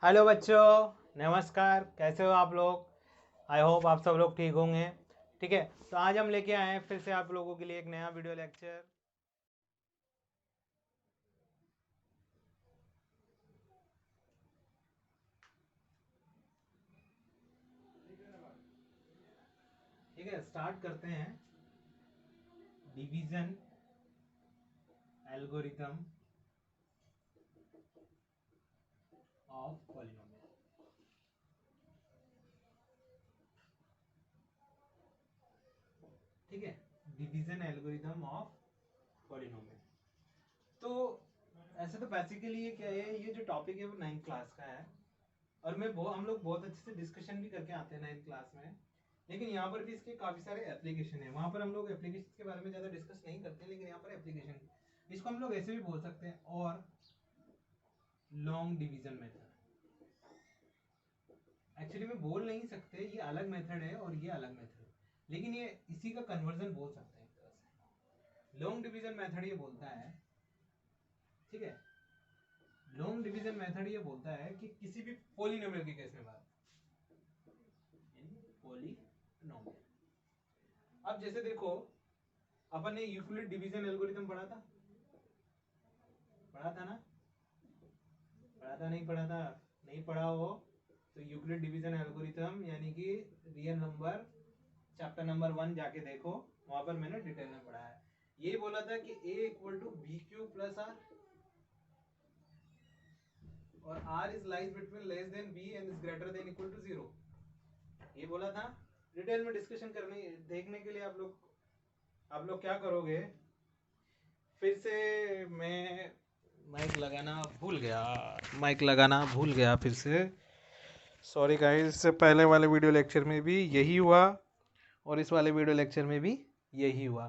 Hello बच्चों, नमस्कार। कैसे हो आप लोग? आई होप आप सब लोग ठीक होंगे। ठीक है, तो आज हम लेके आए हैं फिर से आप लोगों के लिए एक नया वीडियो लेक्चर। ठीक है, स्टार्ट करते हैं। Division algorithm of polynomial. ठीक है, डिवीजन एल्गोरिथम ऑफ पॉलिनोमियल। तो ऐसे तो बेसिकली ये क्या है, ये जो टॉपिक है वो 9th क्लास का है और हम लोग बहुत अच्छे से डिस्कशन भी करके आते हैं 9th क्लास में। लेकिन यहाँ पर भी इसके काफ़ी सारे एप्लीकेशन है। वहाँ पर हम लोग एप्लीकेशन के बारे में ज़्यादा डिस्कस नहीं करते, लेकिन यहाँ पर एप्लीकेशन, इसको हम लोग ऐसे भी बोल सकते हैं, और लॉन्ग डिवीजन मेथड। एक्चुअली में बोल नहीं सकते, ये अलग मेथड है और ये अलग मेथड है, लेकिन ये इसी का कन्वर्जन बोल सकते हैं एक तरह से। लॉन्ग डिवीजन मेथड ये बोलता है, ठीक है, लॉन्ग डिवीजन मेथड ये बोलता है कि किसी भी पॉलिनोमियल के केस में बात, पॉलिनोमियल। अब जैसे देखो, अपन ने यूक्लिड डिवीजन एल्गोरिथम पढ़ा था ना? पढ़ा था, नहीं पढ़ा था? नहीं पढ़ा हो तो यूक्लिड डिवीजन एल्गोरिथम यानी कि रियल नंबर चैप्टर नंबर 1 जाके देखो, वहां पर मैंने डिटेल में पढ़ा है। ये बोला था कि a equal to B Q plus are और r is lies between less than b and is greater than equal to 0। ये बोला था। डिटेल में डिस्कशन करने देखने के लिए आप लोग क्या करोगे, फिर से मैं माइक लगाना भूल गया फिर से। सॉरी गाइस, इससे पहले वाले वीडियो लेक्चर में भी यही हुआ और इस वाले वीडियो लेक्चर में भी यही हुआ।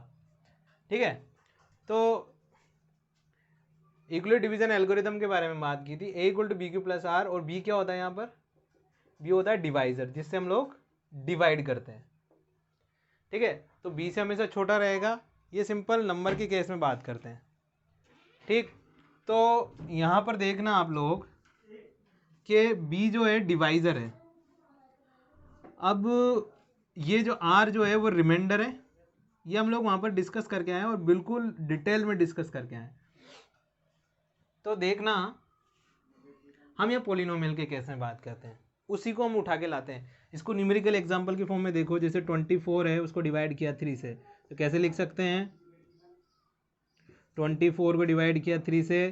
ठीक है, तो इक्वल डिवीजन एल्गोरिथम के बारे में बात की थी। A equal to B Q plus are, और बी क्या होता है यहाँ पर? बी होता है डिवाइजर, जिससे हम लोग डिवाइड करते हैं। ठीक है, तो बी से हमेशा छोटा रहेगा। ये सिंपल नंबर के केस में बात करते हैं। ठीक, तो यहाँ पर देखना आप लोग कि बी जो है डिवाइजर है। अब ये जो आर जो है वो रिमाइंडर है। ये हम लोग वहाँ पर डिस्कस करके आए और बिल्कुल डिटेल में डिस्कस करके आए। तो देखना, हम ये पोलिनोमियल के केस में बात करते हैं, उसी को हम उठा के लाते हैं। इसको न्यूमेरिकल एग्जांपल के फॉर्म में देखो। जैसे 24 है, उसको डिवाइड किया 3 से, तो कैसे लिख सकते हैं? 24 को डिवाइड किया 3 से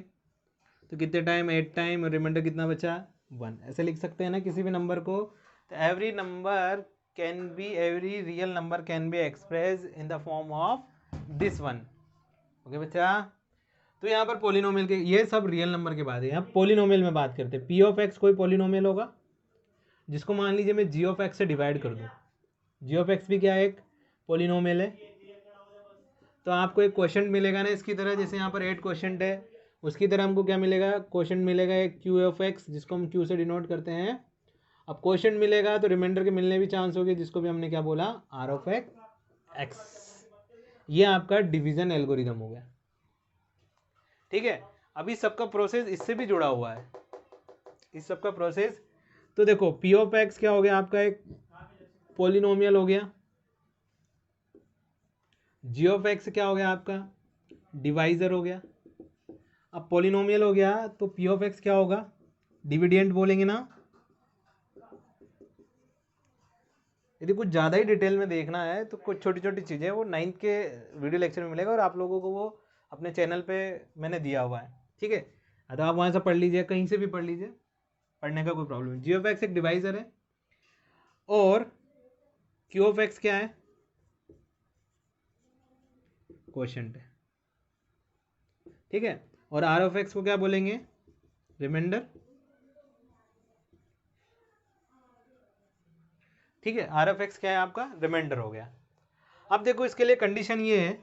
तो कितने टाइम? 8 टाइम, और रिमाइंडर कितना बचा? 1। ऐसे लिख सकते हैं ना किसी भी नंबर को। तो every real number can be express in the form of this one. Okay बच्चा, तो यहाँ पर पोलिनोमियल के, ये सब रियल नंबर के बाद है। यहाँ पोलिनोमियल में बात करते हैं। पी ऑफ एक्स कोई पोलिनोमियल होगा जिसको मान लीजिए मैं जी ऑफ एक्स से डिवाइड कर दूँ। जी ऑफ एक्स भी क्या है? एक पोलिनोमियल है। तो आपको एक क्वेश्चन मिलेगा ना इसकी तरह, जैसे यहाँ पर 8 क्वेश्चन है, उसकी तरह हमको क्या मिलेगा? क्वेश्चन मिलेगा एक क्यू ऑफ एक्स, जिसको हम क्यू से डिनोट करते हैं। अब क्वेश्चन मिलेगा तो रिमाइंडर के मिलने भी चांस होगी, जिसको भी हमने क्या बोला? R of x. ये आपका डिवीजन एल्गोरिथम हो गया। ठीक है, अभी सबका प्रोसेस इससे भी जुड़ा हुआ है, इस सबका प्रोसेस। तो देखो, पी ऑफ एक्स क्या हो गया आपका? एक पोलिनोमियल हो गया। जी ऑफ एक्स क्या हो गया आपका? डिवाइजर हो गया। अब पोलिनोमियल हो गया तो पी ऑफ एक्स क्या होगा? डिविडेंट बोलेंगे ना। यदि कुछ ज़्यादा ही डिटेल में देखना है तो कुछ छोटी छोटी चीज़ें वो 9th के वीडियो लेक्चर में मिलेगा, और आप लोगों को वो अपने चैनल पे मैंने दिया हुआ है। ठीक है, तो आप वहाँ से पढ़ लीजिए, कहीं से भी पढ़ लीजिए, पढ़ने का कोई प्रॉब्लम नहीं। जी ऑफ एक्स एक डिवाइजर है, और क्यू ऑफ एक्स क्या है? क्वोशंट है। ठीक है, और आर ऑफ एक्स को क्या बोलेंगे? रिमाइंडर। ठीक है, आर ऑफ एक्स क्या है आपका? रिमाइंडर हो गया। अब देखो, इसके लिए कंडीशन ये है।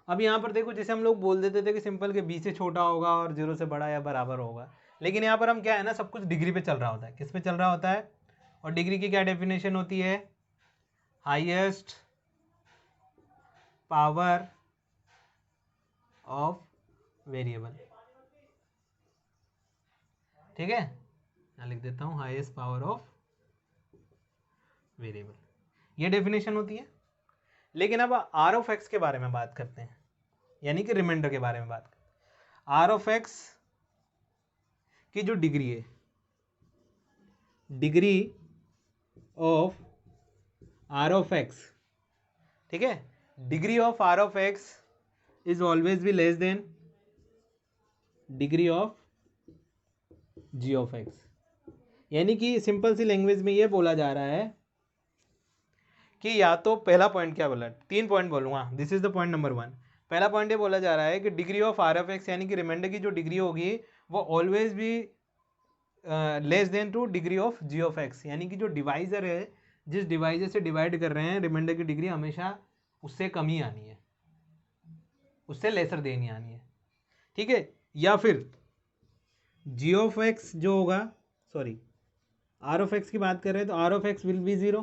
अब यहाँ पर देखो, जैसे हम लोग बोल देते थे कि सिंपल के बी से छोटा होगा और 0 से बड़ा या बराबर होगा, लेकिन यहाँ पर हम क्या है ना, सब कुछ डिग्री पे चल रहा होता है। किस पे चल रहा होता है? और डिग्री की क्या डेफिनेशन होती है? Highest power of variable. ठीक है, मैं लिख देता हूँ हाईएस्ट पावर ऑफ वेरिएबल, ये डेफिनेशन होती है। लेकिन अब आर ऑफ एक्स के बारे में बात करते हैं, यानी कि रिमाइंडर के बारे में बात करते हैं। आर ऑफ एक्स की जो डिग्री है, degree of r of x, ठीक है, degree of r of x is always be less than degree of g of x. यानी कि सिंपल सी लैंग्वेज में ये बोला जा रहा है कि या तो पहला पॉइंट क्या बोला, 3 पॉइंट बोलूँगा, this is the point number 1। पहला पॉइंट ये बोला जा रहा है कि degree of r of x यानी कि रिमाइंडर की जो डिग्री होगी वो ऑलवेज भी less than to degree of g of x, यानी कि जो डिवाइजर है, जिस डिवाइजर से डिवाइड कर रहे हैं, रिमाइंडर की डिग्री हमेशा उससे कम ही आनी है, उससे लेसर देनी आनी है, ठीक है। या फिर जी ऑफ एक्स जो होगा, सॉरी आर ऑफ एक्स की बात कर रहे हैं तो r of x will be 0।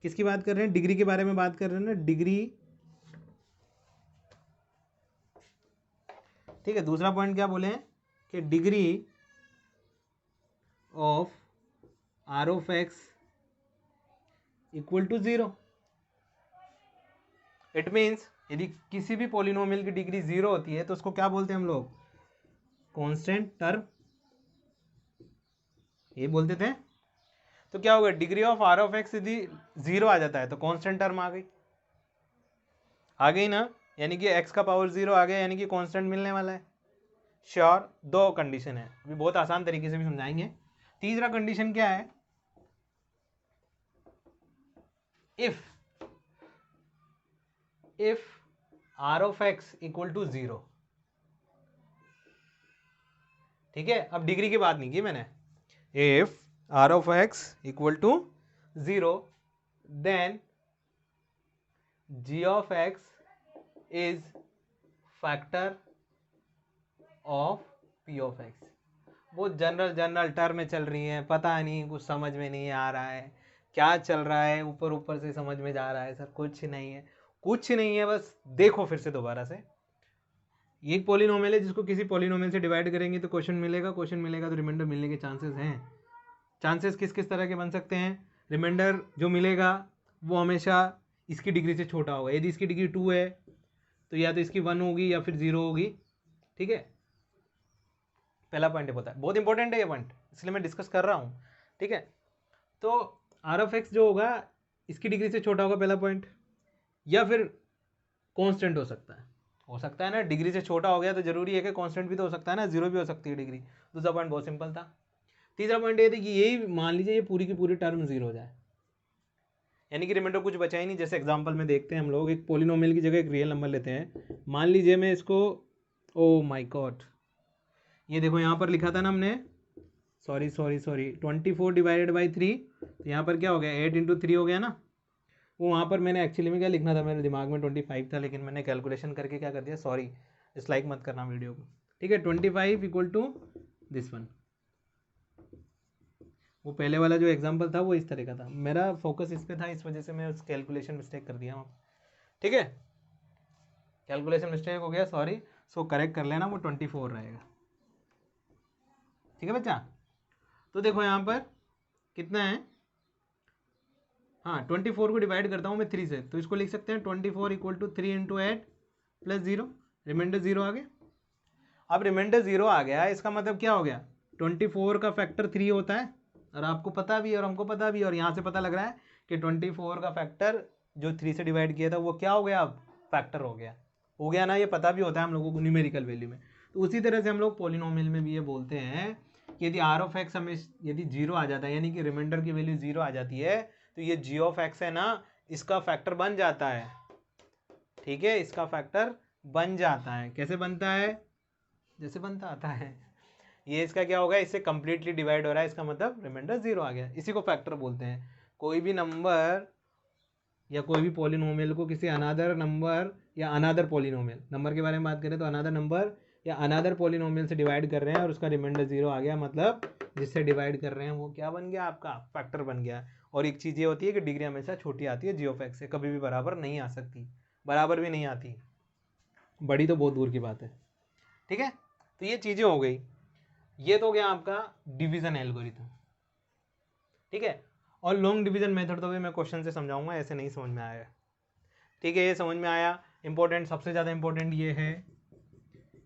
किसकी बात कर रहे हैं, डिग्री के बारे में बात कर रहे हैं ना, डिग्री, ठीक है। दूसरा पॉइंट क्या बोले हैं कि degree of r of x equal to 0। It means यदि किसी भी पॉलिनोमियल की डिग्री 0 होती है तो उसको क्या बोलते हैं हम लोग, कांस्टेंट टर्म, ये बोलते थे। तो क्या होगा, degree of r of x यदि 0 आ जाता है तो कांस्टेंट टर्म आ गई ना, यानी कि x का पावर 0 आ गया, यानी कि कांस्टेंट मिलने वाला है। श्योर, 2 कंडीशन है, अभी बहुत आसान तरीके से भी समझाएंगे। तीसरा कंडीशन क्या है, if r of x equal to 0, ठीक है। अब डिग्री की बात नहीं की मैंने, if r of x equal to 0 then g of x is factor of p of x. बहुत जनरल टर्म में चल रही है, पता नहीं, कुछ समझ में नहीं आ रहा है क्या चल रहा है, ऊपर ऊपर से समझ में जा रहा है सर, कुछ नहीं है, कुछ नहीं है, बस देखो फिर से दोबारा से। ये एक पॉलिनोमियल है जिसको किसी पॉलिनोमियल से डिवाइड करेंगे तो क्वेश्चन मिलेगा तो रिमाइंडर मिलने के चांसेस हैं। चांसेस किस किस तरह के बन सकते हैं, रिमाइंडर जो मिलेगा वो हमेशा इसकी डिग्री से छोटा होगा। यदि इसकी डिग्री 2 है तो या तो इसकी 1 होगी या फिर 0 होगी, ठीक है। पहला पॉइंट होता है, बहुत इंपॉर्टेंट है ये पॉइंट, इसलिए मैं डिस्कस कर रहा हूँ, ठीक है। तो आर ऑफ एक्स जो होगा इसकी डिग्री से छोटा होगा, पहला पॉइंट, या फिर कांस्टेंट हो सकता है ना, डिग्री से छोटा हो गया तो जरूरी है कि कांस्टेंट भी तो हो सकता है ना, 0 भी हो सकती है डिग्री। दूसरा पॉइंट बहुत सिंपल था। तीसरा पॉइंट ये था कि यही मान लीजिए ये पूरी की पूरी टर्म 0 हो जाए, यानी कि रिमाइंडर कुछ बचा ही नहीं। जैसे एग्जांपल में देखते हैं हम लोग, एक पॉलिनोमियल की जगह एक रियल नंबर लेते हैं, मान लीजिए मैं इसको, ओ माय गॉड, ये देखो यहाँ पर लिखा था ना हमने, सॉरी 24 डिवाइडेड बाई 3, तो यहाँ पर क्या हो गया, 8 इंटू 3 हो गया ना। वो वहाँ पर मैंने एक्चुअली में क्या लिखना था, मेरे दिमाग में 25 था, लेकिन मैंने कैलकुलेशन करके क्या कर दिया, सॉरी, डिसलाइक मत करना वीडियो को, ठीक है। 25 इक्वल टू दिस वन। वो पहले वाला जो एग्जाम्पल था वो इस तरह का था, मेरा फोकस इस पर था, इस वजह से मैं उस कैलकुलेशन मिस्टेक कर दिया वहाँ, ठीक है। कैलकुलेशन मिस्टेक हो गया, सॉरी, सो करेक्ट कर लेना, वो 24 रहेगा, ठीक है बच्चा। तो देखो यहाँ पर कितना है, हाँ 24 को डिवाइड करता हूँ मैं 3 से, तो इसको लिख सकते हैं 24 equal to 3 into 8 plus 0, remainder 0 आ गया। अब रिमाइंडर 0 आ गया, इसका मतलब क्या हो गया, 24 का फैक्टर 3 होता है, और आपको पता भी और हमको पता भी, और यहाँ से पता लग रहा है कि 24 का फैक्टर जो 3 से डिवाइड किया था वो क्या हो गया, अब फैक्टर हो गया ना, ये पता भी होता है हम लोगों को न्यूमेरिकल वैल्यू में। तो उसी तरह से हम लोग पॉलिनोमियल में भी ये बोलते हैं कि यदि आर ऑफ एक्स हमें यदि 0 आ जाता है, यानी कि रिमाइंडर की वैल्यू 0 आ जाती है, तो ये जी ऑफ एक्स है ना, इसका फैक्टर बन जाता है, ठीक है, इसका फैक्टर बन जाता है। कैसे बनता है, जैसे बनता आता है, ये इसका क्या होगा, इससे कंप्लीटली डिवाइड हो रहा है, इसका मतलब रिमाइंडर 0 आ गया, इसी को फैक्टर बोलते हैं। कोई भी नंबर या कोई भी पॉलिनोमियल को किसी अनादर नंबर या अनादर पॉलिनोमियल, नंबर के बारे में बात करें तो अनादर नंबर या अनादर पॉलिनोमियल से डिवाइड कर रहे हैं और उसका रिमाइंडर 0 आ गया, मतलब जिससे डिवाइड कर रहे हैं वो क्या बन गया, आपका फैक्टर बन गया। और एक चीज़ ये होती है कि डिग्री हमेशा छोटी आती है जी ऑफ एक्स से, कभी भी बराबर नहीं आ सकती, बराबर भी नहीं आती, बड़ी तो बहुत दूर की बात है, ठीक है। तो ये चीज़ें हो गई। ये तो गया आपका डिवीजन एल्गोरिथम, ठीक है। और लॉन्ग डिवीजन मेथड तो भी मैं क्वेश्चन से समझाऊंगा, ऐसे नहीं समझ में आएगा, ठीक है। ये समझ में आया। इंपॉर्टेंट, सबसे ज़्यादा इंपॉर्टेंट ये है,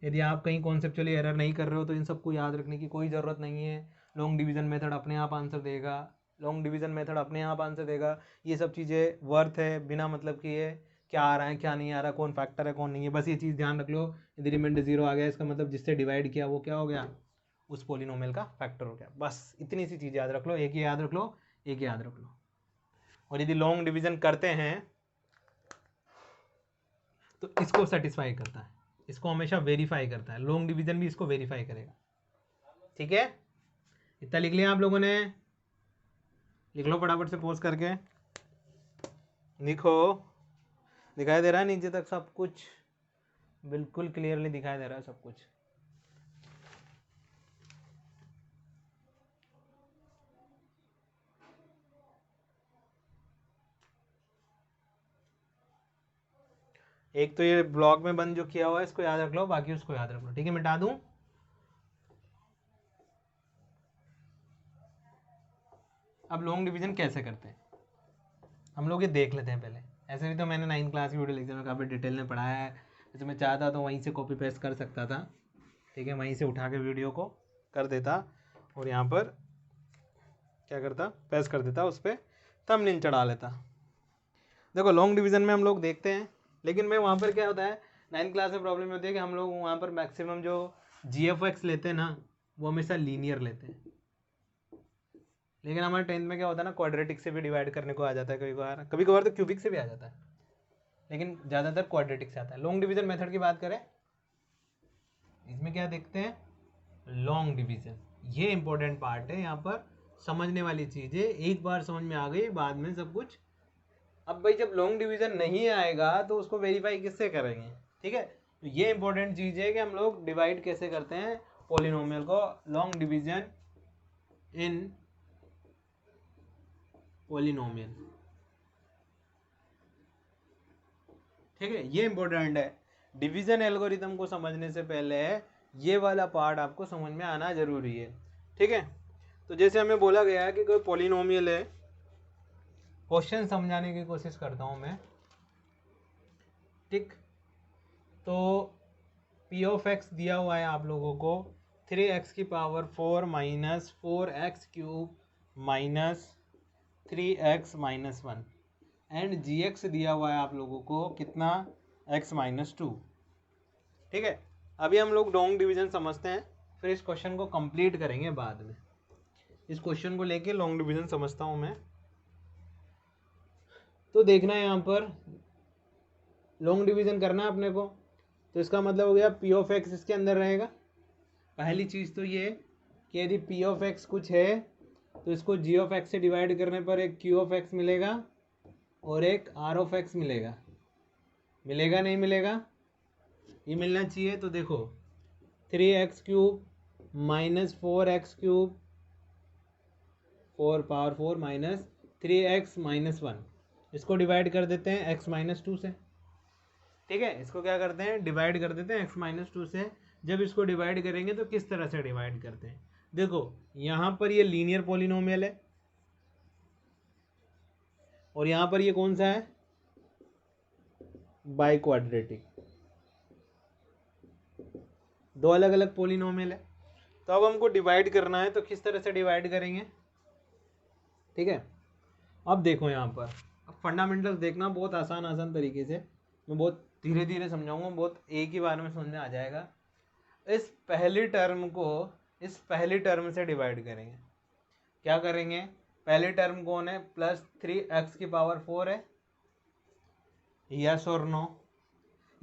यदि आप कहीं कॉन्सेप्चुअली एरर नहीं कर रहे हो तो इन सबको याद रखने की कोई ज़रूरत नहीं है। लॉन्ग डिवीजन मेथड अपने आप आंसर देगा, लॉन्ग डिवीजन मेथड अपने आप आंसर देगा। ये सब चीज़ें वर्थ है, बिना मतलब कि ये क्या आ रहा है क्या नहीं आ रहा, कौन फैक्टर है कौन नहीं है, बस ये चीज़ ध्यान रख लो। यदि रिमाइंडर 0 आ गया, इसका मतलब जिससे डिवाइड किया वो क्या हो गया, उस पोलिनोमियल का फैक्टर हो गया। बस इतनी सी चीज़ याद रख लो, एक ही याद रख लो, एक याद रख लो। और यदि लॉन्ग डिवीजन करते हैं तो इसको सेटिस्फाई करता है, इसको हमेशा वेरीफाई करता है, लॉन्ग डिवीजन भी इसको वेरीफाई करेगा, ठीक है। इतना लिख लिया आप लोगों ने, लिख लो फटाफट से पोस्ट करके, लिखो। दिखाई दे रहा है नीचे तक सब कुछ, बिल्कुल क्लियरली दिखाई दे रहा है सब कुछ। एक तो ये ब्लॉक में बंद जो किया हुआ है इसको याद रख लो, बाकी उसको याद रख लो, ठीक है। मिटा दूं, अब लॉन्ग डिवीजन कैसे करते हैं हम लोग ये देख लेते हैं पहले। ऐसे भी तो मैंने 9th क्लास की वीडियो लेक्चर में काफ़ी डिटेल में पढ़ाया है, जैसे मैं चाहता तो वहीं से कॉपी पेस्ट कर सकता था, ठीक है, वहीं से उठा के वीडियो को कर देता और यहाँ पर क्या करता, पेस्ट कर देता, उस पर थंबनेल चढ़ा लेता। देखो लॉन्ग डिवीजन में हम लोग देखते हैं, लेकिन मैं वहाँ पर क्या होता है 9th क्लास में प्रॉब्लम होती है कि हम लोग वहाँ पर मैक्सिमम जो GFX लेते हैं ना वो हमेशा लीनियर लेते हैं, लेकिन हमारे 10th में क्या होता है ना, क्वाड्रेटिक से भी डिवाइड करने को आ जाता है, कभी कभार तो क्यूबिक से भी आ जाता है, लेकिन ज़्यादातर क्वाड्रेटिक से आता है। लॉन्ग डिवीजन मेथड की बात करें, इसमें क्या देखते हैं, लॉन्ग डिवीजन, ये इंपॉर्टेंट पार्ट है, यहाँ पर समझने वाली चीज़ है, एक बार समझ में आ गई बाद में सब कुछ। अब भाई जब लॉन्ग डिवीजन नहीं आएगा तो उसको वेरीफाई किससे करेंगे, ठीक है। तो ये इंपॉर्टेंट चीज़ है कि हम लोग डिवाइड कैसे करते हैं पॉलिनोमियल को, लॉन्ग डिवीजन इन पॉलिनोमियल, ठीक है, ये इंपॉर्टेंट है। डिवीजन एल्गोरिथम को समझने से पहले ये वाला पार्ट आपको समझ में आना जरूरी है, ठीक है। तो जैसे हमें बोला गया है कि कोई पॉलिनोमियल है, क्वेश्चन समझाने की कोशिश करता हूं मैं, ठीक। तो पी ऑफ एक्स दिया हुआ है आप लोगों को 3x की power 4 minus 4x cube minus 3x minus 1 and g x दिया हुआ है आप लोगों को कितना, x माइनस 2, ठीक है। अभी हम लोग लॉन्ग डिवीजन समझते हैं, फिर इस क्वेश्चन को कंप्लीट करेंगे बाद में। इस क्वेश्चन को लेके लॉन्ग डिवीजन समझता हूँ मैं। तो देखना है यहाँ पर लॉन्ग डिवीजन करना है अपने को, तो इसका मतलब हो गया पी ऑफ एक्स इसके अंदर रहेगा। पहली चीज़ तो ये कि यदि पी ऑफ एक्स कुछ है तो इसको जी ऑफ एक्स से डिवाइड करने पर एक क्यू ऑफ एक्स मिलेगा और एक आर ऑफ एक्स मिलेगा, मिलेगा नहीं मिलेगा, ये मिलना चाहिए। तो देखो 3x cube minus 4x cube 4 power 4 minus 3x minus 1, इसको डिवाइड कर देते हैं x माइनस 2 से, ठीक है। इसको क्या करते हैं, डिवाइड कर देते हैं x माइनस 2 से। जब इसको डिवाइड करेंगे तो किस तरह से डिवाइड करते हैं, देखो यहाँ पर ये लीनियर पॉलिनोमियल है और यहाँ पर ये कौन सा है, बाई क्वाड्रेटिक, दो अलग अलग पॉलिनोमियल है। तो अब हमको डिवाइड करना है, तो किस तरह से डिवाइड करेंगे, ठीक है। अब देखो यहाँ पर, अब फंडामेंटल्स देखना, बहुत आसान तरीके से, मैं बहुत धीरे धीरे समझाऊंगा, बहुत एक ही बार में समझ में आ जाएगा। इस पहली टर्म को इस पहली टर्म से डिवाइड करेंगे, क्या करेंगे, पहली टर्म कौन है, प्लस 3x की पावर 4 है, यस और नो।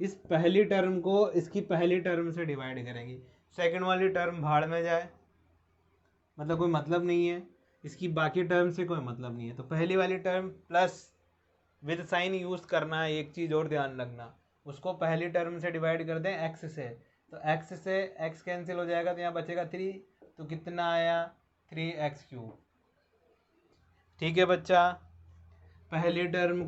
इस पहली टर्म को इसकी पहली टर्म से डिवाइड करेंगे, सेकंड वाली टर्म भाड़ में जाए, मतलब कोई मतलब नहीं है, इसकी बाकी टर्म से कोई मतलब नहीं है। तो पहली वाली term plus with sign use करना है, एक चीज़ और ध्यान रखना, उसको पहली टर्म से डिवाइड कर दें x से, तो x से x कैंसिल हो जाएगा, तो यहाँ बचेगा 3, तो कितना आया 3x क्यूब, ठीक है बच्चा। पहली टर्म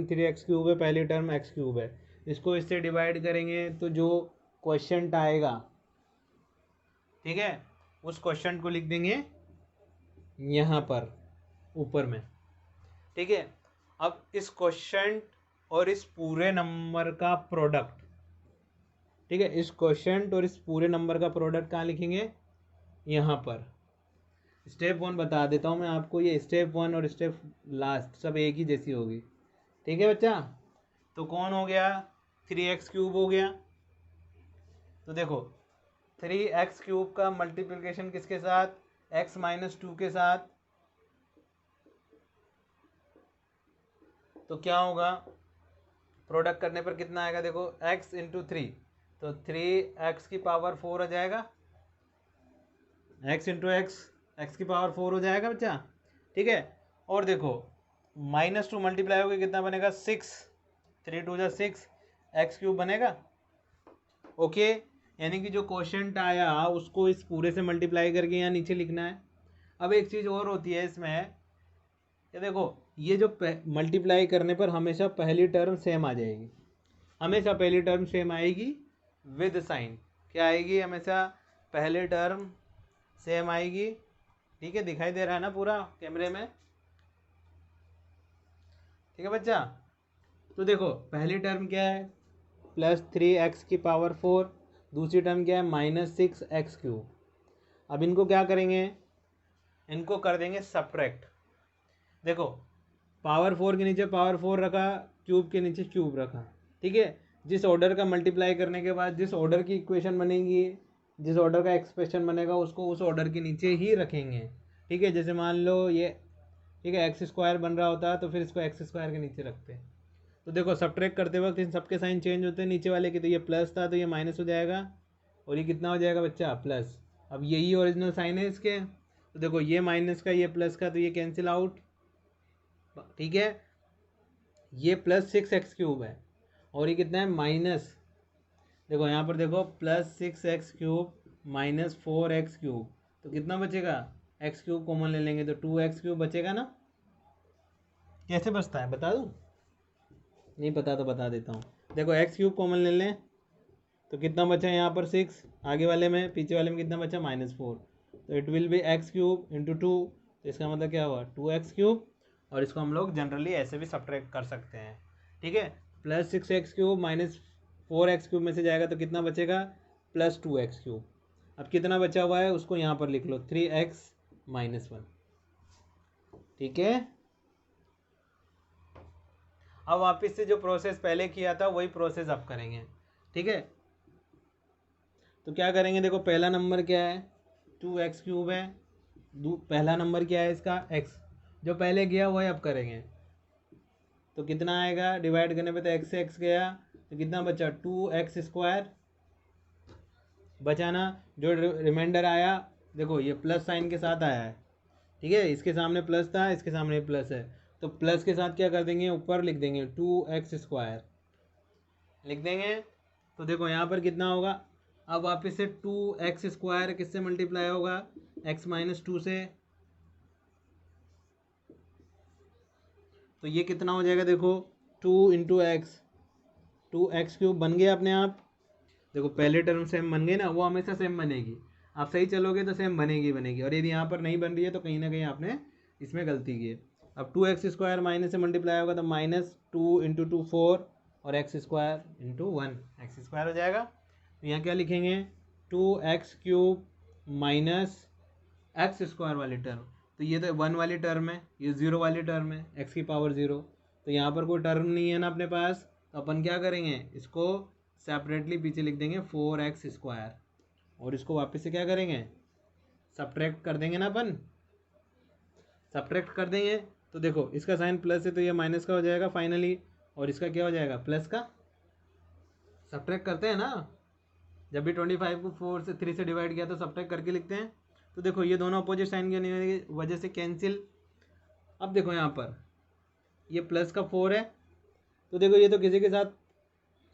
3x क्यूब है, पहली टर्म x क्यूब है, इसको इससे डिवाइड करेंगे तो जो क्वेश्चन आएगा ठीक है, उस क्वेश्चन को लिख देंगे यहाँ पर ऊपर में। ठीक है, अब इस क्वेश्चन और इस पूरे नंबर का प्रोडक्ट, ठीक है, इस क्वेश्चन और इस पूरे नंबर का प्रोडक्ट कहाँ लिखेंगे, यहाँ पर। स्टेप 1 बता देता हूँ मैं आपको, ये स्टेप 1 और स्टेप लास्ट सब एक ही जैसी होगी। ठीक है बच्चा, तो कौन हो गया, 3x क्यूब हो गया। तो देखो 3x क्यूब का मल्टीप्लिकेशन किसके साथ, x माइनस 2 के साथ, तो क्या होगा, प्रोडक्ट करने पर कितना आएगा, देखो x इंटू 3, तो 3x की पावर 4 हो जाएगा, x इंटू x की पावर 4 हो जाएगा बच्चा। ठीक है, और देखो -2 मल्टीप्लाई होकर कितना बनेगा, 6, 3 2 6, x क्यूब बनेगा। ओके, यानी कि जो क्वेश्चन आया उसको इस पूरे से मल्टीप्लाई करके यहाँ नीचे लिखना है। अब एक चीज़ और होती है इसमें, ये देखो ये जो मल्टीप्लाई करने पर हमेशा पहली टर्म सेम आ जाएगी, हमेशा पहली टर्म सेम आएगी विद साइन। क्या आएगी, हमेशा पहले टर्म सेम आएगी। ठीक है, दिखाई दे रहा है ना पूरा कैमरे में। ठीक है बच्चा, तो देखो पहली टर्म क्या है, +3x की पावर 4, दूसरी टर्म क्या है, -6x क्यूब। अब इनको क्या करेंगे, इनको कर देंगे सब्ट्रैक्ट। देखो पावर 4 के नीचे पावर 4 रखा, क्यूब के नीचे क्यूब रखा। ठीक है, जिस ऑर्डर का मल्टीप्लाई करने के बाद जिस ऑर्डर की इक्वेशन बनेगी, जिस ऑर्डर का एक्सप्रेशन बनेगा, उसको उस ऑर्डर के नीचे ही रखेंगे। ठीक है, जैसे मान लो ये, ठीक है, x² बन रहा होता है तो फिर इसको x² के नीचे रखते हैं। तो देखो सब्ट्रैक्ट करते वक्त इन सबके साइन चेंज होते हैं, नीचे वाले के, तो ये प्लस था तो ये माइनस हो जाएगा, और ये कितना हो जाएगा बच्चा, प्लस। अब यही ओरिजिनल साइन है इसके, तो देखो ये माइनस का ये प्लस का, तो ये कैंसिल आउट। ठीक है, ये +6x क्यूब है और ये कितना है, माइनस, देखो यहाँ पर देखो +6x क्यूब -4x क्यूब, तो कितना बचेगा, x क्यूब कॉमन ले लेंगे तो 2x क्यूब बचेगा ना। कैसे बचता है बता दूँ, नहीं पता तो बता देता हूँ। देखो x क्यूब कॉमन ले लें तो कितना बचा यहाँ पर 6, आगे वाले में, पीछे वाले में कितना बचा, -4, तो it will be x cube into 2, तो इसका मतलब क्या हुआ, 2x क्यूब। और इसको हम लोग जनरली ऐसे भी सब्ट्रैक्ट कर सकते हैं। ठीक है, +6x क्यूब -4x क्यूब में से जाएगा तो कितना बचेगा, +2x क्यूब। अब कितना बचा हुआ है उसको यहाँ पर लिख लो, 3x - 1। ठीक है, अब वापस से जो प्रोसेस पहले किया था वही प्रोसेस अब करेंगे। ठीक है, तो क्या करेंगे, देखो पहला नंबर क्या है, 2x क्यूब है, पहला नंबर क्या है इसका, x, जो पहले गया वही अब करेंगे। तो कितना आएगा, डिवाइड करने पे तो x से x गया तो कितना बचा, 2x² बचा ना। जो रिमाइंडर आया, देखो ये प्लस साइन के साथ आया है। ठीक है, इसके सामने प्लस था, इसके सामने प्लस है, तो प्लस के साथ क्या कर देंगे, ऊपर लिख देंगे 2x² लिख देंगे। तो देखो यहाँ पर कितना होगा, अब वापस से 2x² किससे मल्टीप्लाई होगा, x - 2 से, तो ये कितना हो जाएगा, देखो 2 × x, 2x क्यूब बन गया अपने आप। देखो पहले टर्म सेम बन गई ना, वो हमेशा सेम बनेगी, आप सही चलोगे तो सेम बनेगी बनेगी, और यदि यहाँ पर नहीं बन रही है तो कहीं ना कहीं आपने इसमें गलती की है। अब 2x² माइनस से मल्टीप्लाई होगा तो -2 × 2 4, और x² × 1 x² हो जाएगा। तो यहाँ क्या लिखेंगे, 2x क्यूब -x² वाली टर्म, तो ये तो 1 वाली टर्म है, ये 0 वाली टर्म है, x की पावर 0, तो यहाँ पर कोई टर्म नहीं है ना अपने पास, तो अपन क्या करेंगे, इसको सेपरेटली पीछे लिख देंगे 4x², और इसको वापस से क्या करेंगे, सब्ट्रैक्ट कर देंगे ना अपन, सब्ट्रैक्ट कर देंगे। तो देखो इसका साइन प्लस है तो ये माइनस का हो जाएगा फाइनली, और इसका क्या हो जाएगा, प्लस का। सब्ट्रैक्ट करते हैं ना, जब भी 25 को 4 से 3 से डिवाइड किया तो सब्ट्रैक्ट करके लिखते हैं। तो देखो ये दोनों अपोजिट साइन की वजह से कैंसिल। अब देखो यहाँ पर ये प्लस का 4 है, तो देखो ये तो किसी के साथ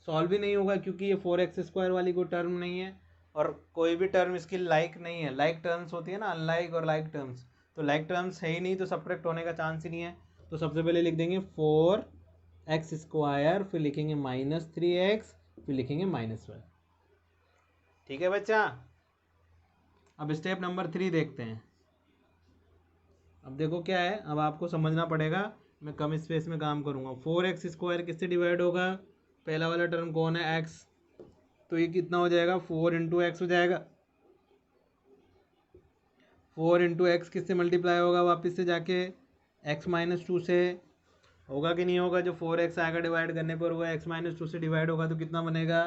सॉल्व भी नहीं होगा क्योंकि ये 4x² वाली कोई टर्म नहीं है, और कोई भी टर्म इसकी लाइक नहीं है। लाइक टर्म्स होती है ना, अनलाइक और लाइक टर्म्स, तो लाइक टर्म्स है ही नहीं, तो सब्ट्रैक्ट होने का चांस ही नहीं है। तो सबसे पहले लिख देंगे 4x², फिर लिखेंगे -3x, फिर लिखेंगे -1। ठीक है बच्चा, अब स्टेप नंबर 3 देखते हैं। अब देखो क्या है, अब आपको समझना पड़ेगा, मैं कम स्पेस में काम करूँगा। 4x² किससे डिवाइड होगा? पहला वाला टर्म कौन है? x, तो ये कितना हो जाएगा? 4 इंटू एक्स हो जाएगा। 4 इंटू एक्स किससे मल्टीप्लाई होगा? वापस से जाके x-2 से होगा कि नहीं होगा? जो 4x आएगा डिवाइड करने पर वो x-2 से डिवाइड होगा, तो कितना बनेगा?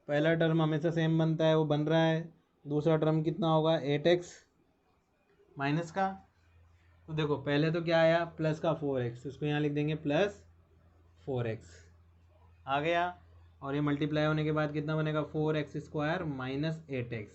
पहला टर्म हमेशा सेम बनता है, वो बन रहा है। दूसरा टर्म कितना होगा? 8x माइनस का, तो देखो पहले तो क्या आया? प्लस का 4x, इसको यहाँ लिख देंगे प्लस 4x आ गया। और ये मल्टीप्लाई होने के बाद कितना बनेगा? 4x² minus 8x।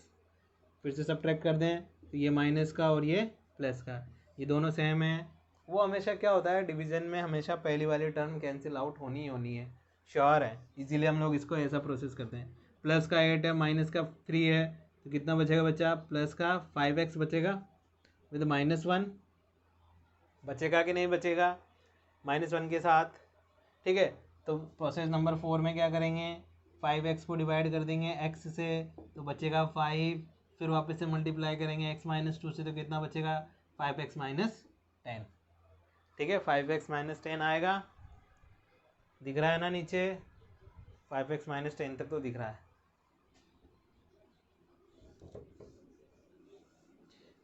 फिर से सब्ट्रैक्ट कर दें तो ये माइनस का और ये प्लस का, ये दोनों सेम है। वो हमेशा क्या होता है डिवीजन में, हमेशा पहली वाली टर्म कैंसिल आउट होनी ही होनी है, श्योर है, इसीलिए हम लोग इसको ऐसा प्रोसेस करते हैं। प्लस का 8 है, माइनस का 3 है, तो कितना बचेगा बच्चा? प्लस का 5x बचेगा विद -1, बचेगा कि नहीं बचेगा? -1 के साथ, ठीक है। तो प्रोसेस नंबर 4 में क्या करेंगे? 5x को डिवाइड कर देंगे x से, तो बचेगा 5, फिर वापस से मल्टीप्लाई करेंगे x-2 से, तो कितना बचेगा? 5x - 10, ठीक है। 5x - 10 आएगा, दिख रहा है ना नीचे? 5x - 10 तक तो दिख रहा है।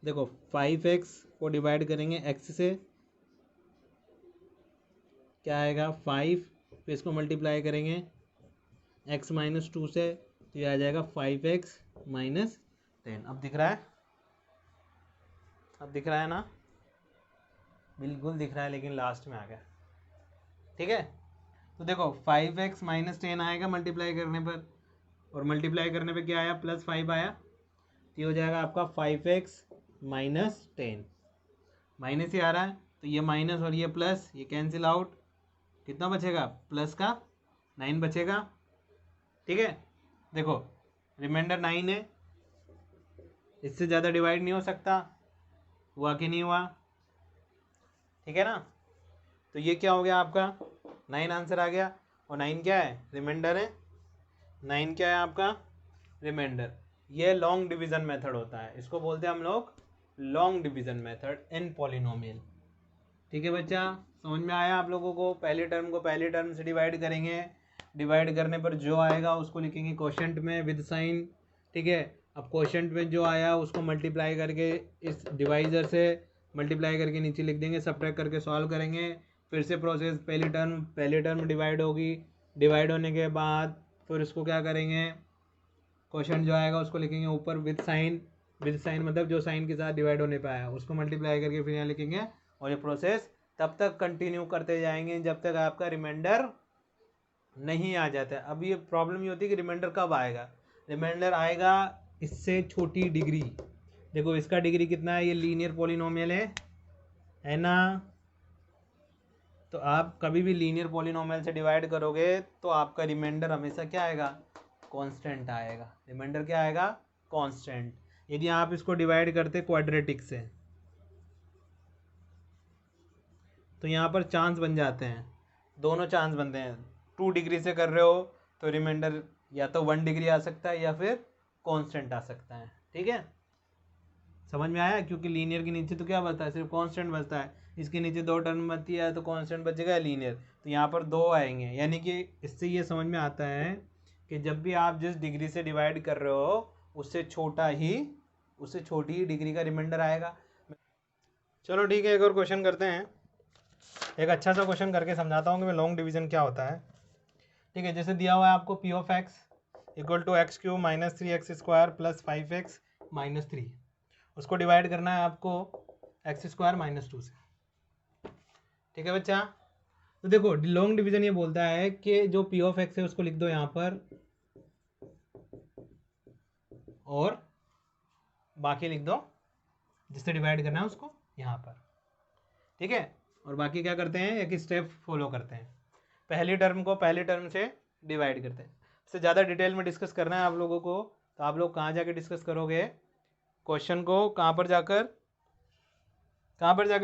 देखो 5x को डिवाइड करेंगे x से, क्या आएगा? 5, फिर इसको मल्टीप्लाई करेंगे x-2 से, तो ये आ जाएगा 5x - 10। अब दिख रहा है? अब दिख रहा है ना? बिल्कुल दिख रहा है, लेकिन लास्ट में आ गया, ठीक है। तो देखो 5x - 10 आएगा मल्टीप्लाई करने पर, और मल्टीप्लाई करने पे क्या आया? +5 आया, तो ये हो जाएगा आपका 5x - 10। माइनस ही आ रहा है, तो ये माइनस और ये प्लस, ये कैंसिल आउट, कितना बचेगा? प्लस का 9 बचेगा, ठीक है। देखो रिमाइंडर 9 है, इससे ज़्यादा डिवाइड नहीं हो सकता, हुआ कि नहीं हुआ? ठीक है ना? तो ये क्या हो गया आपका? 9 आंसर आ गया, और 9 क्या है? रिमाइंडर है। 9 क्या है आपका? रिमाइंडर। ये लॉन्ग डिवीजन मेथड होता है, इसको बोलते हैं हम लोग long division method in polynomial, ठीक है बच्चा? समझ में आया आप लोगों को? पहले टर्म को पहले टर्म से डिवाइड करेंगे, डिवाइड करने पर जो आएगा उसको लिखेंगे क्वोशंट में विद साइन, ठीक है। अब क्वोशंट में जो आया उसको मल्टीप्लाई करके इस डिवाइजर से मल्टीप्लाई करके नीचे लिख देंगे, सब्ट्रैक्ट करके सॉल्व करेंगे। फिर से प्रोसेस, पहली टर्म डिवाइड होगी, डिवाइड होने के बाद फिर उसको क्या करेंगे? क्वोशंट जो आएगा उसको लिखेंगे ऊपर विद साइन मतलब जो साइन के साथ डिवाइड होने पे आया उसको मल्टीप्लाई करके फिर यहाँ लिखेंगे, और ये प्रोसेस तब तक कंटिन्यू करते जाएंगे जब तक आपका रिमाइंडर नहीं आ जाता है। अब ये प्रॉब्लम ये होती है कि रिमाइंडर कब आएगा? रिमाइंडर आएगा इससे छोटी डिग्री। देखो इसका डिग्री कितना है? ये लीनियर पॉलिनोमियल है ना? तो आप कभी भी लीनियर पॉलिनोमियल से डिवाइड करोगे तो आपका रिमाइंडर हमेशा क्या आएगा? कांस्टेंट आएगा। रिमाइंडर क्या आएगा? कांस्टेंट। यदि आप इसको डिवाइड करते क्वाड्रेटिक से, तो यहाँ पर चांस बन जाते हैं, दोनों चांस बनते हैं। 2 डिग्री से कर रहे हो तो रिमाइंडर या तो 1 डिग्री आ सकता है या फिर कांस्टेंट आ सकता है, ठीक है। समझ में आया? क्योंकि लीनियर के नीचे तो क्या बचता है? सिर्फ कांस्टेंट बचता है। इसके नीचे 2 टर्म बनती है तो कांस्टेंट बचेगा लीनियर, तो यहाँ पर 2 आएंगे। यानी कि इससे ये समझ में आता है कि जब भी आप जिस डिग्री से डिवाइड कर रहे हो उससे छोटी ही डिग्री का रिमाइंडर आएगा। चलो ठीक है, एक और क्वेश्चन करते हैं। एक अच्छा सा क्वेश्चन करके समझाता हूँ कि मैं लॉन्ग डिवीजन क्या होता है, ठीक है। जैसे दिया हुआ है आपको p(x) = x³ - 3x² + 5x - 3, उसको डिवाइड करना है आपको x² - 2 से, ठीक है बच्चा। तो देखो लॉन्ग डिवीजन ये बोलता है कि जो p(x) है उसको लिख दो यहाँ पर, और बाकी लिख दो जिससे डिवाइड करना है उसको यहाँ पर, ठीक है। और बाकी क्या करते हैं? एक स्टेप फॉलो करते हैं, पहली टर्म को पहली टर्म से डिवाइड करते हैं। इससे ज़्यादा डिटेल में डिस्कस करना है आप लोगों को, तो आप लोग कहाँ जाके डिस्कस करोगे? क्वेश्चन को कहाँ पर जाकर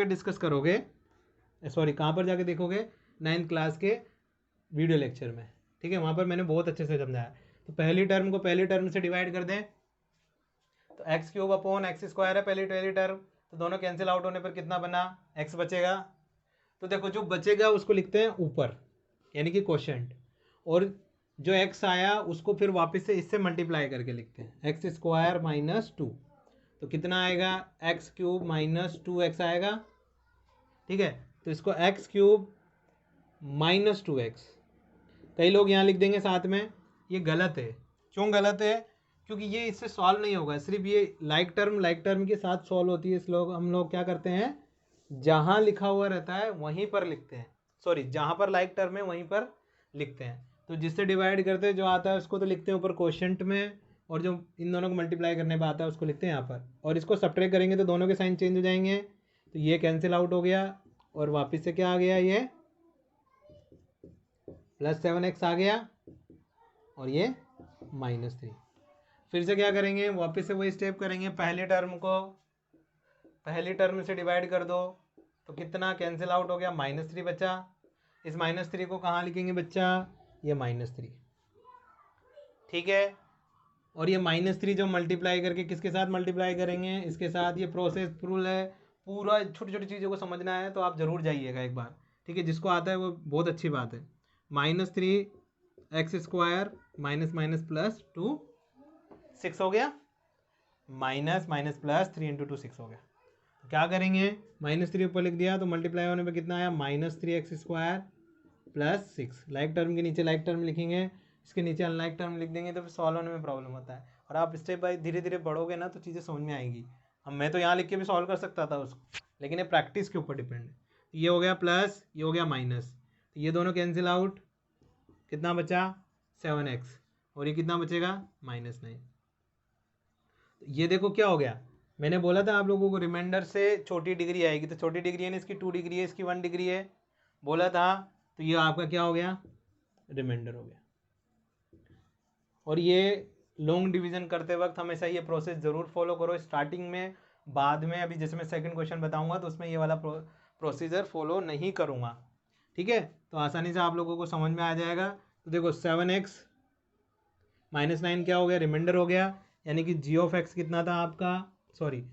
डिस्कस करोगे? सॉरी, कहाँ पर जाके देखोगे? 9th क्लास के वीडियो लेक्चर में, ठीक है। वहाँ पर मैंने बहुत अच्छे से समझाया। तो पहली टर्म को पहली टर्म से डिवाइड कर दें, तो तो x cube upon x square है पहली टर्म, तो दोनों कैंसिल आउट होने पर कितना बना, एक्स बचेगा। तो देखो जो बचेगा उसको लिखते हैं ऊपर, यानी कि क्वोशंट, और जो एक्स आया उसको फिर वापस से इससे मल्टीप्लाई करके लिखते हैं, एक्स स्क्वायर माइनस 2, तो कितना आएगा, एक्स क्यूब माइनस 2x आएगा। ठीक है, तो इसको एक्स क्यूब माइनस 2x, कई लोग यहाँ लिख देंगे साथ में, ये गलत है। क्यों गलत है, क्योंकि ये इससे सॉल्व नहीं होगा, सिर्फ ये लाइक टर्म के साथ सॉल्व होती है। हम लोग क्या करते हैं, जहाँ लिखा हुआ रहता है वहीं पर लिखते हैं, सॉरी जहाँ पर लाइक टर्म है वहीं पर लिखते हैं। तो जिससे डिवाइड करते हैं जो आता है उसको तो लिखते हैं ऊपर क्वोशंट में, और जो इन दोनों को मल्टीप्लाई करने पर आता है उसको लिखते हैं यहाँ पर, और इसको सब्ट्रैक्ट करेंगे तो दोनों के साइन चेंज हो जाएंगे, तो ये कैंसिल आउट हो गया और वापस से क्या आ गया, ये प्लस 7x आ गया और ये माइनस 3। फिर से क्या करेंगे, वापस से वही स्टेप करेंगे, पहली टर्म से डिवाइड कर दो तो कितना कैंसिल आउट हो गया, -3 बचा। इस -3 को कहाँ लिखेंगे बच्चा, ये -3, ठीक है। और ये -3 जो मल्टीप्लाई करके किसके साथ मल्टीप्लाई करेंगे, इसके साथ, ये प्रोसेस प्रूल है, पूरा छोटी छोटी चीज़ों को समझना है तो आप ज़रूर जाइएगा एक बार, ठीक है। जिसको आता है वो बहुत अच्छी बात है। -3 x square minus minus plus 2 6 हो गया, माइनस माइनस प्लस 3 × 2 6 हो गया। तो क्या करेंगे, -3 ऊपर लिख दिया तो मल्टीप्लाई होने पे कितना आया, -3x square plus 6। Like term के नीचे लाइक टर्म लिखेंगे, इसके नीचे अनलाइक टर्म लिख देंगे, तो फिर सॉल्व होने में प्रॉब्लम होता है। और आप स्टेप बाय धीरे धीरे बढ़ोगे ना तो चीज़ें समझ में आएंगी। अब मैं तो यहाँ लिख के भी सॉल्व कर सकता था उसको, लेकिन ये प्रैक्टिस के ऊपर डिपेंड है। ये हो गया प्लस, ये हो गया माइनस, तो ये दोनों कैंसिल आउट, कितना बचा 7x, और ये कितना बचेगा -9। ये देखो क्या हो गया, मैंने बोला था आप लोगों को रिमाइंडर से छोटी डिग्री आएगी, तो छोटी डिग्री है ना, इसकी 2 डिग्री है, इसकी 1 डिग्री है, बोला था। तो ये आपका क्या हो गया, रिमाइंडर हो गया। और ये लॉन्ग डिवीजन करते वक्त हमेशा ये प्रोसेस ज़रूर फॉलो करो स्टार्टिंग में, बाद में अभी जैसे मैं सेकंड क्वेश्चन बताऊंगा तो उसमें ये वाला प्रोसीजर फॉलो नहीं करूँगा, ठीक है। तो आसानी से आप लोगों को समझ में आ जाएगा। तो देखो 7x -9 क्या हो गया, रिमाइंडर हो गया, यानी कि g(x) कितना था आपका, सॉरी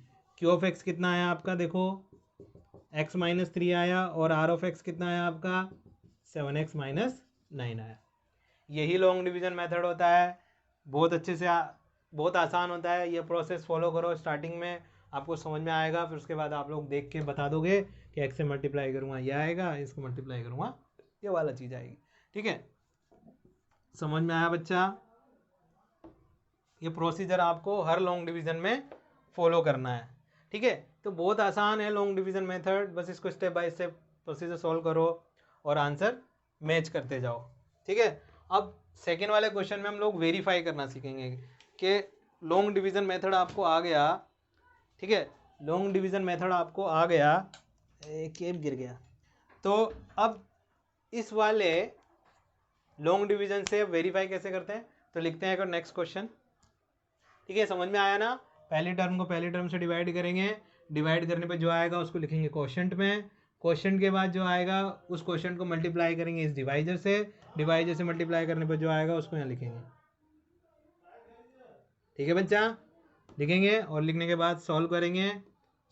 q(x) कितना आया आपका, देखो x -3 आया, और r(x) कितना आया आपका 7x -9 आया। यही लॉन्ग डिवीजन मेथड होता है, बहुत अच्छे से बहुत आसान होता है। ये प्रोसेस फॉलो करो, स्टार्टिंग में आपको समझ में आएगा, फिर उसके बाद आप लोग देख के बता दोगे कि x से मल्टीप्लाई करूँगा ये आएगा, इसको मल्टीप्लाई करूँगा ये वाला चीज़ आएगी, ठीक है। समझ में आया बच्चा, ये प्रोसीजर आपको हर लॉन्ग डिवीजन में फॉलो करना है, ठीक है। तो बहुत आसान है लॉन्ग डिवीजन मेथड, बस इसको step by step procedure solve करो और आंसर मैच करते जाओ, ठीक है। अब सेकेंड वाले क्वेश्चन में हम लोग वेरीफाई करना सीखेंगे कि लॉन्ग डिवीजन मेथड आपको आ गया, ठीक है। लॉन्ग डिवीजन मेथड आपको आ गया, केप गिर गया। तो अब इस वाले लॉन्ग डिवीजन से वेरीफाई कैसे करते हैं, तो लिखते हैं नेक्स्ट क्वेश्चन, ठीक है। समझ में आया ना, पहली टर्म को पहली टर्म से डिवाइड करेंगे, डिवाइड करने पे जो आएगा उसको लिखेंगे क्वोशंट में, क्वोशंट के बाद जो आएगा उस क्वोशंट को मल्टीप्लाई करेंगे इस डिवाइजर से, डिवाइजर से मल्टीप्लाई करने पे जो आएगा उसको यहाँ लिखेंगे, ठीक है बच्चा। लिखेंगे और लिखने के बाद सॉल्व करेंगे,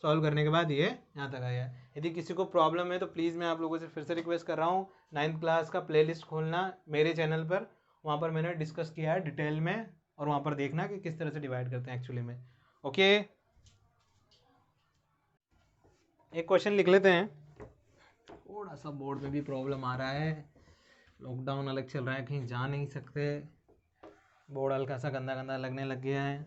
सॉल्व करने के बाद ये यहाँ तक आया। यदि किसी को प्रॉब्लम है तो प्लीज़ मैं आप लोगों से फिर से रिक्वेस्ट कर रहा हूँ, 9th क्लास का प्लेलिस्ट खोलना मेरे चैनल पर, वहाँ पर मैंने डिस्कस किया है डिटेल में, और वहाँ पर देखना कि किस तरह से डिवाइड करते हैं एक्चुअली में, ओके। एक क्वेश्चन लिख लेते हैं, थोड़ा सा बोर्ड में भी प्रॉब्लम आ रहा है, लॉकडाउन अलग चल रहा है, कहीं जा नहीं सकते, बोर्ड हल्का सा गंदा गंदा लगने लग गया है।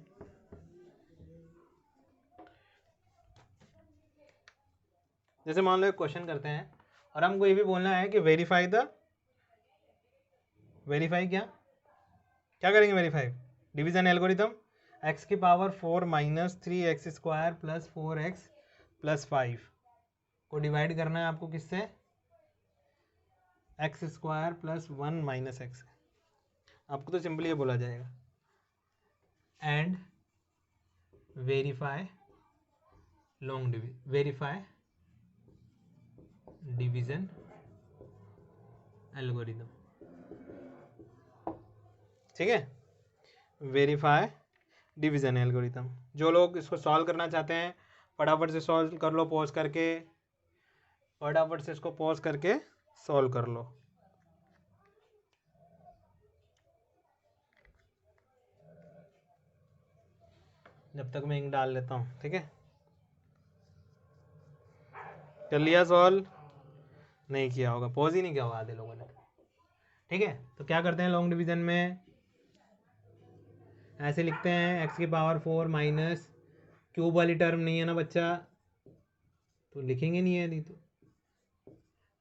जैसे मान लो एक क्वेश्चन करते हैं और हमको ये भी बोलना है कि वेरीफाई क्या करेंगे, वेरीफाई डिवीजन एल्गोरिथम, x की power 4 - 3x square plus 4x plus 5 को डिवाइड करना है आपको किससे, x स्क्वायर प्लस 1 - x। आपको तो सिंपली ये बोला जाएगा एंड वेरीफाई डिवीजन एल्गोरिथम, ठीक है, वेरीफाई डिवीजन एल्गोरिथम। जो लोग इसको सॉल्व करना चाहते हैं फटाफट से सॉल्व कर लो, पॉज करके, फटाफट से इसको पॉज करके सॉल्व कर लो। जब तक मैं इंक डाल लेता हूँ, ठीक है। कर लिया सॉल्व? नहीं किया होगा, पॉज ही नहीं किया होगा आधे लोगों ने, ठीक है। तो क्या करते हैं लॉन्ग डिवीजन में, ऐसे लिखते हैं x की पावर 4 माइनस क्यूब वाली टर्म नहीं है ना बच्चा, तो लिखेंगे नहीं है नहीं तो,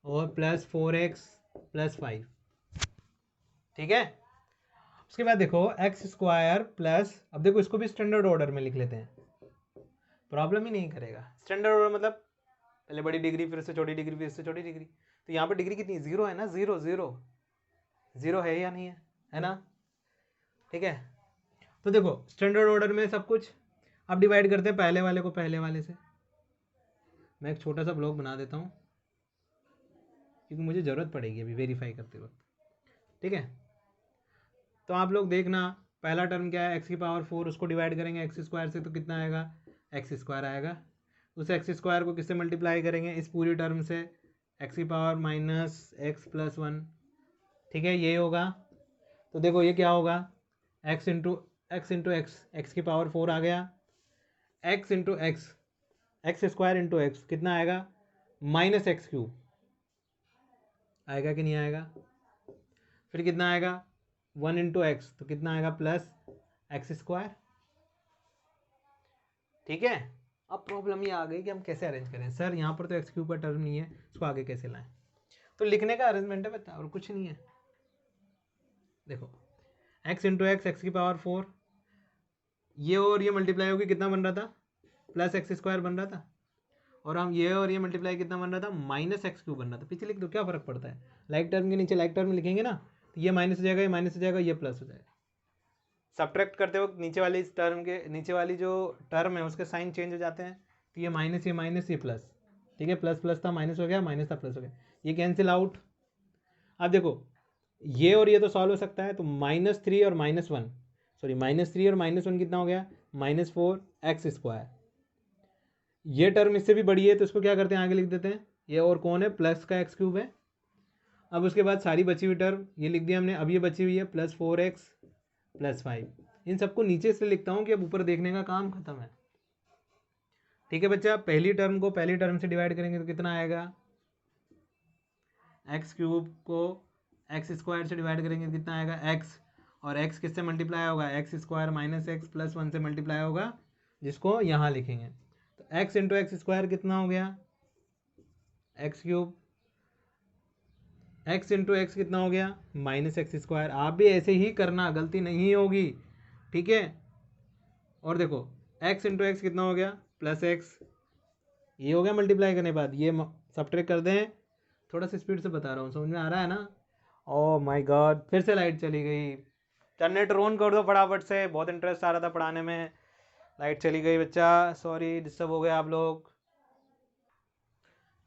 और प्लस 4x प्लस 5, ठीक है। उसके बाद देखो एक्स स्क्वायर प्लस, अब देखो इसको भी स्टैंडर्ड ऑर्डर में लिख लेते हैं, प्रॉब्लम ही नहीं करेगा। स्टैंडर्ड ऑर्डर मतलब पहले बड़ी डिग्री फिर से छोटी डिग्री फिर से छोटी डिग्री, तो यहाँ पर डिग्री कितनी, जीरो है ना, जीरो जीरो जीरो है या नहीं है ना, ठीक है। तो देखो स्टैंडर्ड ऑर्डर में सब कुछ, अब डिवाइड करते हैं पहले वाले को पहले वाले से। मैं एक छोटा सा ब्लॉग बना देता हूँ क्योंकि मुझे ज़रूरत पड़ेगी अभी वेरीफाई करते वक्त, ठीक है। तो आप लोग देखना, पहला टर्म क्या है, एक्स की पावर 4, उसको डिवाइड करेंगे एक्स स्क्वायर से तो कितना आएगा, एक्स स्क्वायर आएगा। उस एक्स स्क्वायर को किससे मल्टीप्लाई करेंगे, इस पूरी टर्म से, एक्स की पावर माइनस एक्स प्लस 1, ठीक है, ये होगा। तो देखो ये क्या होगा, एक्स इंटू एक्स, एक्स की पावर 4 आ गया, x into x, x square into x कितना आएगा, माइनस एक्स क्यूब आएगा कि नहीं आएगा। फिर कितना आएगा, 1 इंटू एक्स तो कितना आएगा, प्लस एक्स स्क्वायर, ठीक है। अब प्रॉब्लम ये आ गई कि हम कैसे अरेंज करें, सर यहाँ पर तो एक्स क्यूब का टर्म नहीं है, इसको आगे कैसे लाएं। तो लिखने का अरेंजमेंट है बता, और कुछ नहीं है। देखो एक्स इंटू एक्स, एक्स की पावर 4, ये और ये मल्टीप्लाई होगी कितना बन रहा था, प्लस एक्स स्क्वायर बन रहा था, और हम ये और ये मल्टीप्लाई कितना बन रहा था, माइनस एक्स क्यूब बन रहा था। पीछे लिख दो, क्या फ़र्क पड़ता है, लाइक टर्म के नीचे लाइक टर्म लिखेंगे ना, तो ये माइनस हो जाएगा, ये माइनस हो जाएगा, ये प्लस हो जाएगा। सब्ट्रैक्ट करते वक्त नीचे वाली इस टर्म के, नीचे वाली जो टर्म है उसके साइन चेंज हो जाते हैं, तो ये माइनस ये प्लस, ठीक है, प्लस प्लस था माइनस हो गया, माइनस था प्लस हो गया, ये कैंसिल आउट। अब देखो ये और ये तो सॉल्व हो सकता है, तो -3 और -1, सॉरी -3 और -1 कितना हो गया, -4 एक्स स्क्वायर। ये टर्म इससे भी बड़ी है तो इसको क्या करते हैं, आगे लिख देते हैं, ये और कौन है, प्लस का एक्स क्यूब है। अब उसके बाद सारी बची हुई टर्म ये लिख दिया हमने, अब ये बची हुई है प्लस 4x प्लस 5, इन सबको नीचे से लिखता हूँ कि अब ऊपर देखने का काम खत्म है, ठीक है बच्चा। पहली टर्म को पहली टर्म से डिवाइड करेंगे तो कितना आएगा, एक्स क्यूब को एक्स स्क्वायर से डिवाइड करेंगे तो कितना आएगा, एक्स, और एक्स किससे मल्टीप्लाई होगा, x square minus x plus 1 से मल्टीप्लाई होगा, जिसको यहाँ लिखेंगे। तो एक्स इंटू एक्स स्क्वायर कितना हो गया, x cube, x into x कितना हो गया, माइनस एक्स स्क्वायर। आप भी ऐसे ही करना, गलती नहीं होगी, ठीक है। और देखो एक्स इंटू एक्स कितना हो गया, प्लस एक्स, ये हो गया मल्टीप्लाई करने के बाद, ये सब्ट्रैक्ट कर दें, थोड़ा सा स्पीड से बता रहा हूँ, समझ में आ रहा है ना। ओह माय गॉड, फिर से लाइट चली गई, जनरेटर ऑन कर दो फटाफट से, बहुत इंटरेस्ट आ रहा था पढ़ाने में, लाइट चली गई बच्चा, सॉरी डिस्टर्ब हो गए आप लोग,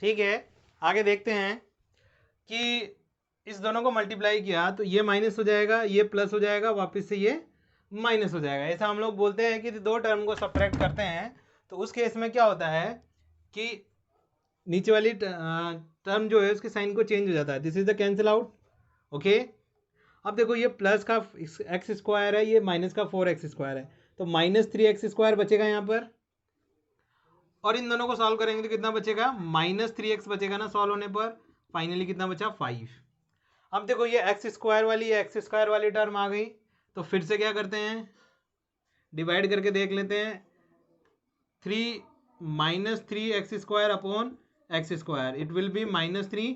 ठीक है। आगे देखते हैं कि इस दोनों को मल्टीप्लाई किया तो ये माइनस हो जाएगा, ये प्लस हो जाएगा, वापस से ये माइनस हो जाएगा। ऐसा हम लोग बोलते हैं कि दो टर्म को सब्ट्रैक्ट करते हैं तो उस केस में क्या होता है कि नीचे वाली टर्म जो है उसके साइन को चेंज हो जाता है, this is the cancel out, okay. अब देखो ये प्लस का एक्स स्क्वायर है, ये माइनस का 4x स्क्वायर है, तो -3x स्क्वायर बचेगा यहाँ पर, और इन दोनों को सॉल्व करेंगे तो कितना बचेगा, -3x बचेगा ना सॉल्व होने पर, फाइनली कितना बचा, 5। अब देखो ये एक्स स्क्वायर वाली टर्म आ गई, तो फिर से क्या करते हैं, डिवाइड करके देख लेते हैं, 3 -3x square upon x square, it will be -3,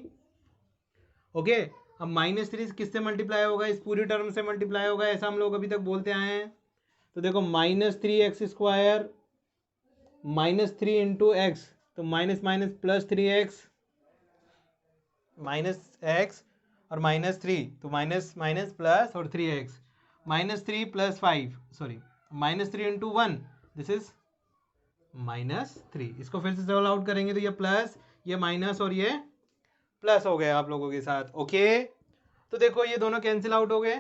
okay. अब -3 किससे मल्टीप्लाई होगा, इस पूरी टर्म से मल्टीप्लाई होगा, ऐसा हम लोग अभी तक बोलते आए हैं। तो देखो -3x स्क्वायर -3 इंटू एक्स, तो minus minus plus 3x, -x और -3, तो माइनस माइनस प्लस और 3x, -3 + 5, sorry -3 into 1, this is -3। इसको फिर से सॉल्व आउट करेंगे तो ये प्लस, ये माइनस और ये प्लस हो गए आप लोगों के साथ, ओके। तो देखो ये दोनों कैंसिल आउट हो गए,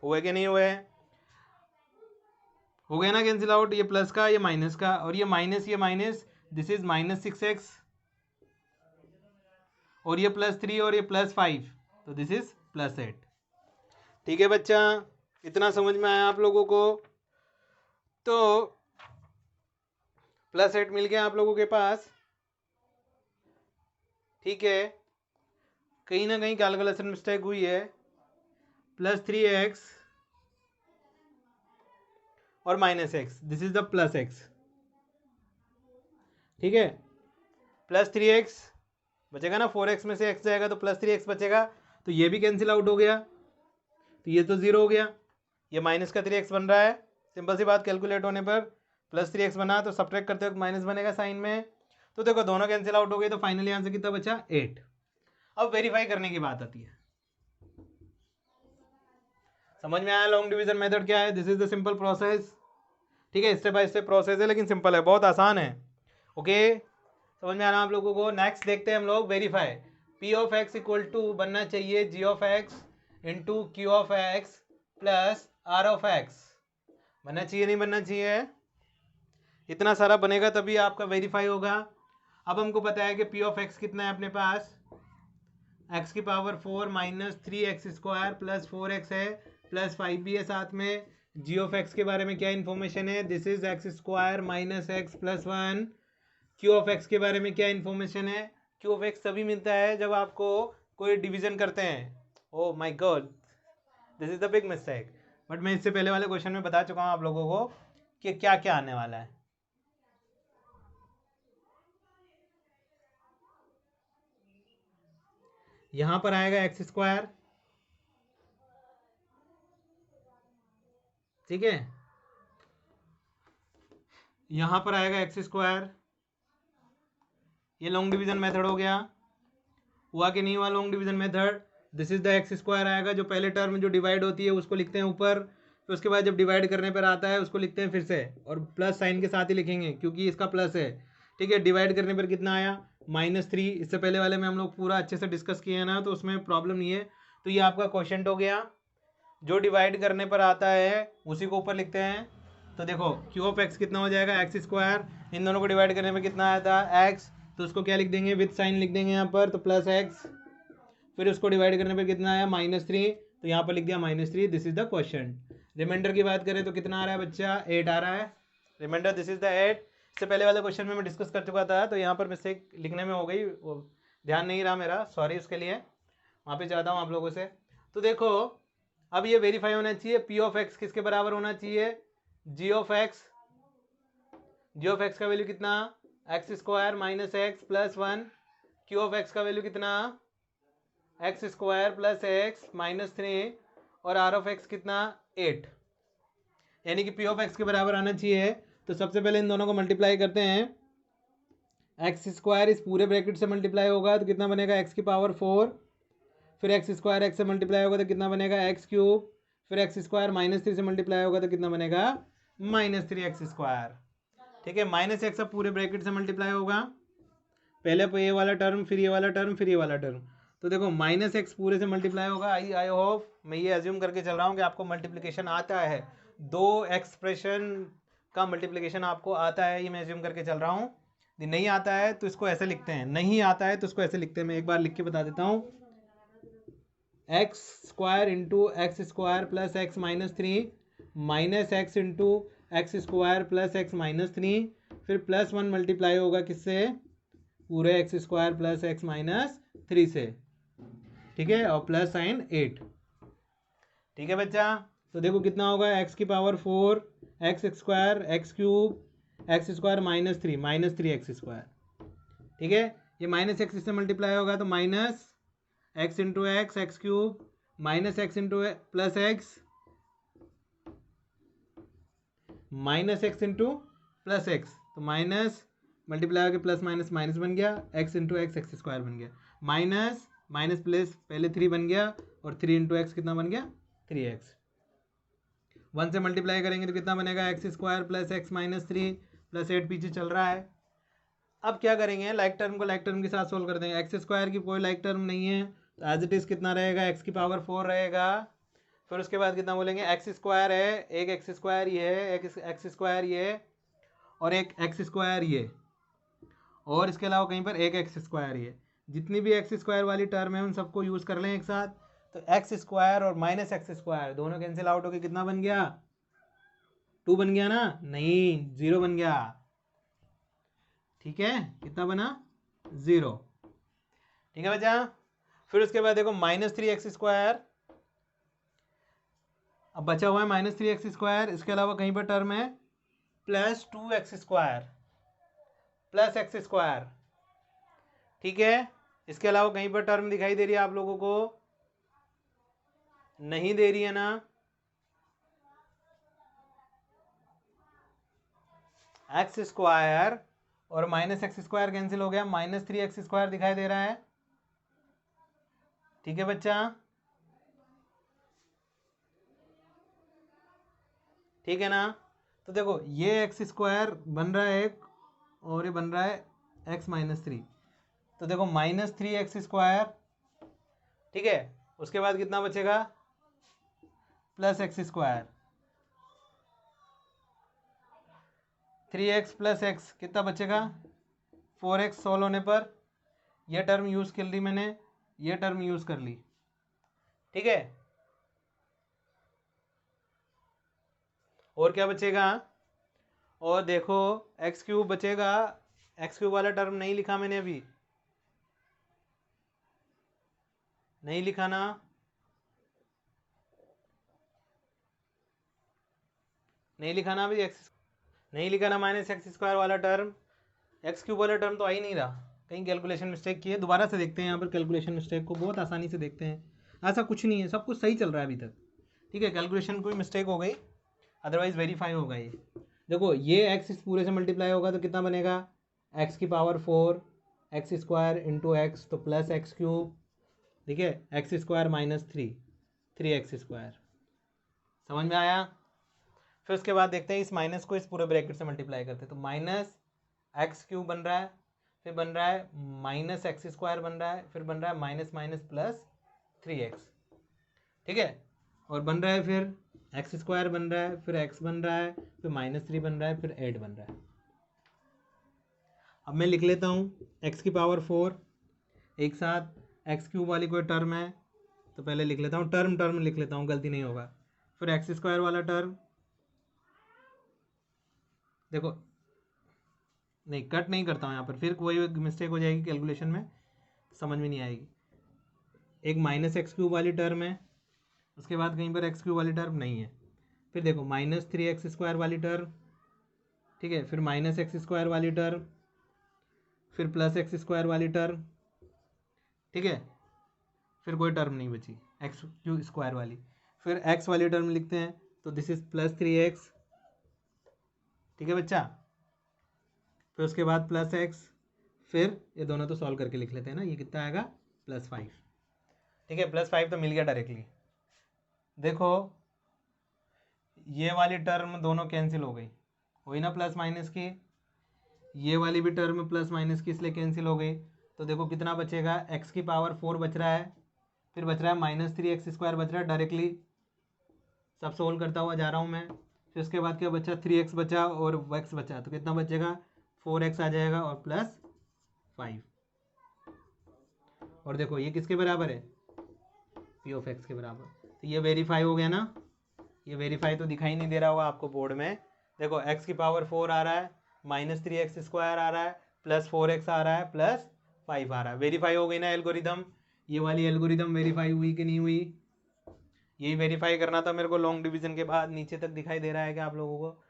हुए कि नहीं हुए, हो गया ना कैंसिल आउट, ये प्लस का ये माइनस का, और ये माइनस, दिस इज -6x, और ये +3 और ये +5, तो दिस इज +8। ठीक है बच्चा, इतना समझ में आया आप लोगों को? तो +8 मिल गया आप लोगों के पास। ठीक है, कहीं ना कहीं कैलकुलेशन मिस्टेक हुई है। +3x और -x, this is the +x। ठीक है, +3x बचेगा ना, 4x में से x जाएगा तो +3x बचेगा, तो ये भी कैंसिल आउट हो गया, तो ये तो 0 हो गया। ये माइनस का 3x बन रहा है, सिंपल सी बात, कैलकुलेट होने पर +3x बना तो सब्ट्रैक्ट करते वक्त माइनस बनेगा साइन में। तो देखो दोनों कैंसिल आउट हो गए, तो फाइनली आंसर कितना बचा? 8। अब वेरीफाई करने की बात आती है। समझ में आया लॉन्ग डिवीजन मेथड क्या है? This is the simple process. ठीक है, स्टेप बाय स्टेप प्रोसेस है, लेकिन सिंपल है, बहुत आसान है। ओके, समझ में आ रहा है आप लोगों को? नेक्स्ट देखते हैं हम लोग verify. P of x equal to बनना चाहिए G of x into Q of x plus R of x। बनना चाहिए नहीं बनना चाहिए? इतना सारा बनेगा तभी आपका वेरीफाई होगा। अब हमको पता है कि P ऑफ x कितना है अपने पास, x की power 4 minus 3x square plus 4x है, प्लस 5 भी है साथ में। G ऑफ x के बारे में क्या इन्फॉर्मेशन है? This is x square minus x plus 1। Q of x के बारे में क्या इन्फॉर्मेशन है? Q ऑफ x तभी मिलता है जब आपको कोई डिवीजन करते हैं। Oh my God, this is the big mistake. But मैं इससे पहले वाले क्वेश्चन में बता चुका हूँ आप लोगों को कि क्या क्या आने वाला है। यहां पर आएगा x स्क्वायर, ठीक है, यहां पर आएगा x स्क्वायर। ये लॉन्ग डिवीजन मेथड हो गया, हुआ कि नहीं हुआ long division method? This is the x square आएगा, जो पहले टर्म जो डिवाइड होती है उसको लिखते हैं ऊपर, फिर उसके बाद जब डिवाइड करने पर आता है उसको लिखते हैं फिर से, और प्लस साइन के साथ ही लिखेंगे क्योंकि इसका प्लस है। ठीक है, डिवाइड करने पर कितना आया? -3। इससे पहले वाले में हम लोग पूरा अच्छे से डिस्कस किए हैं ना, तो उसमें प्रॉब्लम नहीं है। तो ये आपका क्वेश्चन हो गया, जो डिवाइड करने पर आता है उसी को ऊपर लिखते हैं। तो देखो Q ऑफ x कितना हो जाएगा? x स्क्वायर, इन दोनों को डिवाइड करने में कितना आया था? x, तो उसको क्या लिख देंगे? विद साइन लिख देंगे यहाँ पर, तो प्लस x। फिर उसको डिवाइड करने पर कितना आया? -3, तो यहाँ पर लिख दिया -3। This is the question. Remainder की बात करें तो कितना आ रहा है बच्चा? 8 आ रहा है रिमाइंडर, दिस इज द 8। इससे पहले वाले क्वेश्चन में मैं डिस्कस कर चुका था, तो यहाँ पर मिस्टेक लिखने में हो गई, वो ध्यान नहीं रहा मेरा, सॉरी उसके लिए, वापस जाता हूँ आप लोगों से। तो देखो अब ये वेरीफाई होना चाहिए, P ऑफ x किसके बराबर होना चाहिए? G of x। G of x का वैल्यू कितना? x square minus x plus 1। Q of x का वैल्यू कितना? x square plus x minus 3, और R ऑफ x कितना? 8। यानी कि P ऑफ x के बराबर आना चाहिए। तो सबसे पहले इन दोनों को मल्टीप्लाई करते हैं, x स्क्वायर इस पूरे ब्रैकेट से मल्टीप्लाई होगा तो कितना बनेगा? x की पावर 4, फिर x स्क्वायर x से मल्टीप्लाई होगा तो कितना बनेगा? x क्यूब, फिर x स्क्वायर -3 से मल्टीप्लाई होगा तो कितना बनेगा? -3x square. ठीक है, -x अब पूरे ब्रैकेट से मल्टीप्लाई होगा, पहले ये वाला टर्म, फिर ये वाला टर्म, फिर ये वाला टर्म। तो देखो -x पूरे से मल्टीप्लाई होगा। आई होप, मैं ये एज्यूम करके चल रहा हूँ कि आपको मल्टीप्लिकेशन आता है, दो एक्सप्रेशन का मल्टीप्लिकेशन आपको आता है, ये मैं एज्यूम करके चल रहा हूँ। यदि नहीं आता है तो इसको ऐसे लिखते हैं, नहीं आता है तो इसको ऐसे लिखते हैं। मैं एक बार लिख के बता देता हूँ, x square into x square plus x minus 3 minus x into x square plus x minus 3, फिर +1 मल्टीप्लाई होगा किससे? पूरे x square plus x minus 3 से। ठीक है, और प्लस साइन 8। ठीक है बच्चा, तो देखो कितना होगा? एक्स की power 4 x square x cube x square -3 x square. ठीक है, ये माइनस एक्स से मल्टीप्लाई होगा तो minus x into x cube minus x into plus x minus x into plus x, तो माइनस मल्टीप्लाई होकर प्लस माइनस माइनस बन गया, एक्स इंटू एक्स स्क्वायर बन गया, माइनस माइनस प्लस पहले 3 बन गया, और 3 इंटू एक्स कितना बन गया? 3x। 1 से मल्टीप्लाई करेंगे तो कितना बनेगा? X square plus x minus 3 plus 8 पीछे चल रहा है। अब क्या करेंगे? लाइक टर्म को लाइक टर्म के साथ सोल्व कर देंगे। एक्स स्क्वायर की कोई लाइक टर्म नहीं है, तो एज इट इज़ कितना रहेगा? एक्स की पावर 4 रहेगा, फिर उसके बाद कितना बोलेंगे, एक्स स्क्वायर है, एक एक्स स्क्वायर ये है, एक एक्स स्क्वायर ये है, और एक एक्स स्क्वायर ये, और इसके अलावा कहीं पर एक एक्स स्क्वायर ये। जितनी भी एक्स स्क्वायर वाली टर्म है उन सबको यूज़ कर लें एक साथ। तो एक्स स्क्वायर और माइनस एक्स स्क्वायर दोनों कैंसिल आउट होकर कितना बन गया, 2 बन गया ना, नहीं 0 बन गया। ठीक है, कितना बना, 0। ठीक है बच्चा। फिर उसके बाद देखो -3x², अब बचा हुआ है -3x², इसके अलावा कहीं पर टर्म है +2x² प्लस x²। ठीक है, इसके अलावा कहीं पर टर्म दिखाई दे रही है आप लोगों को, नहीं दे रही है ना, x² और -x² कैंसिल हो गया, -3x² दिखाई दे रहा है। ठीक है बच्चा, ठीक है ना। तो देखो ये x² बन रहा है एक, और ये बन रहा है x-3, तो देखो -3x²। ठीक है, उसके बाद कितना बचेगा, +x², 3x + x कितना बचेगा, 4x सोल्व होने पर यह टर्म यूज़ कर ली मैंने, ये टर्म यूज़ कर ली। ठीक है, और क्या बचेगा, और देखो x³ बचेगा, x³ वाला टर्म नहीं लिखा मैंने अभी, नहीं लिखा ना, नहीं लिखा ना अभी, x नहीं लिखा ना, -x² वाला टर्म, x³ वाला टर्म तो आ ही नहीं रहा, कहीं कैलकुलेशन मिस्टेक की है। दोबारा से देखते हैं यहाँ पर कैलकुलेशन मिस्टेक को, बहुत आसानी से देखते हैं, ऐसा कुछ नहीं है, सब कुछ सही चल रहा है अभी तक। ठीक है, कैलकुलेशन कोई मिस्टेक हो गई, अदरवाइज वेरीफाई होगा ये। देखो ये x इस पूरे से मल्टीप्लाई होगा तो कितना बनेगा, x⁴ x² × x, तो +x³। ठीक है, x² - 3x², समझ में आया। फिर उसके बाद देखते हैं इस माइनस को इस पूरे ब्रैकेट से मल्टीप्लाई करते हैं, तो -x³ बन रहा है, फिर बन रहा है -x² बन रहा है, फिर बन रहा है माइनस +3x। ठीक है, और बन रहा है फिर x² बन रहा है, फिर x बन रहा है, फिर -3 बन रहा है, फिर 8 बन रहा है। अब मैं लिख लेता हूँ x⁴ एक साथ, x³ वाली कोई टर्म है तो पहले लिख लेता हूँ, टर्म लिख लेता हूँ, गलती नहीं होगा। फिर x² वाला टर्म, देखो नहीं कट नहीं करता हूँ यहाँ पर, फिर कोई मिस्टेक हो जाएगी कैलकुलेशन में, समझ में नहीं आएगी। एक -x³ वाली टर्म है, उसके बाद कहीं पर x³ वाली टर्म नहीं है, फिर देखो -3x² वाली टर्म, ठीक है, फिर -x² वाली टर्म, फिर +x² वाली टर्म। ठीक है, फिर कोई टर्म नहीं बची x³ वाली, फिर x वाली टर्म लिखते हैं, तो दिस इज +3x। ठीक है बच्चा, फिर उसके बाद +x, फिर ये दोनों तो सॉल्व करके लिख लेते हैं ना, ये कितना आएगा, +5। ठीक है, +5 तो मिल गया डायरेक्टली। देखो ये वाली टर्म दोनों कैंसिल हो गई, हुई ना प्लस माइनस की, ये वाली भी टर्म प्लस माइनस की इसलिए कैंसिल हो गई। तो देखो कितना बचेगा, x⁴ बच रहा है, फिर बच रहा है -3x² बच रहा है, डायरेक्टली सब सोल्व करता हुआ जा रहा हूँ मैं। फिर उसके बाद क्या बचा, 3x बचा और x बचा, तो कितना बचेगा, 4x आ जाएगा और +5। और देखो ये किसके बराबर है, p(x) के बराबर। तो ये वेरीफाई हो गया ना, ये वेरीफाई तो दिखाई नहीं दे रहा होगा आपको बोर्ड में। देखो x⁴ आ रहा है, -3x² आ रहा है, +4x आ रहा है, +5 आ रहा है, वेरीफाई हो गई ना एल्गोरिदम। ये वाली एल्गोरिदम वेरीफाई हुई कि नहीं हुई, यही वेरीफाई करना था मेरे को। लॉन्ग डिवीजन के बाद नीचे तक दिखाई दे रहा है कि आप लोगों को,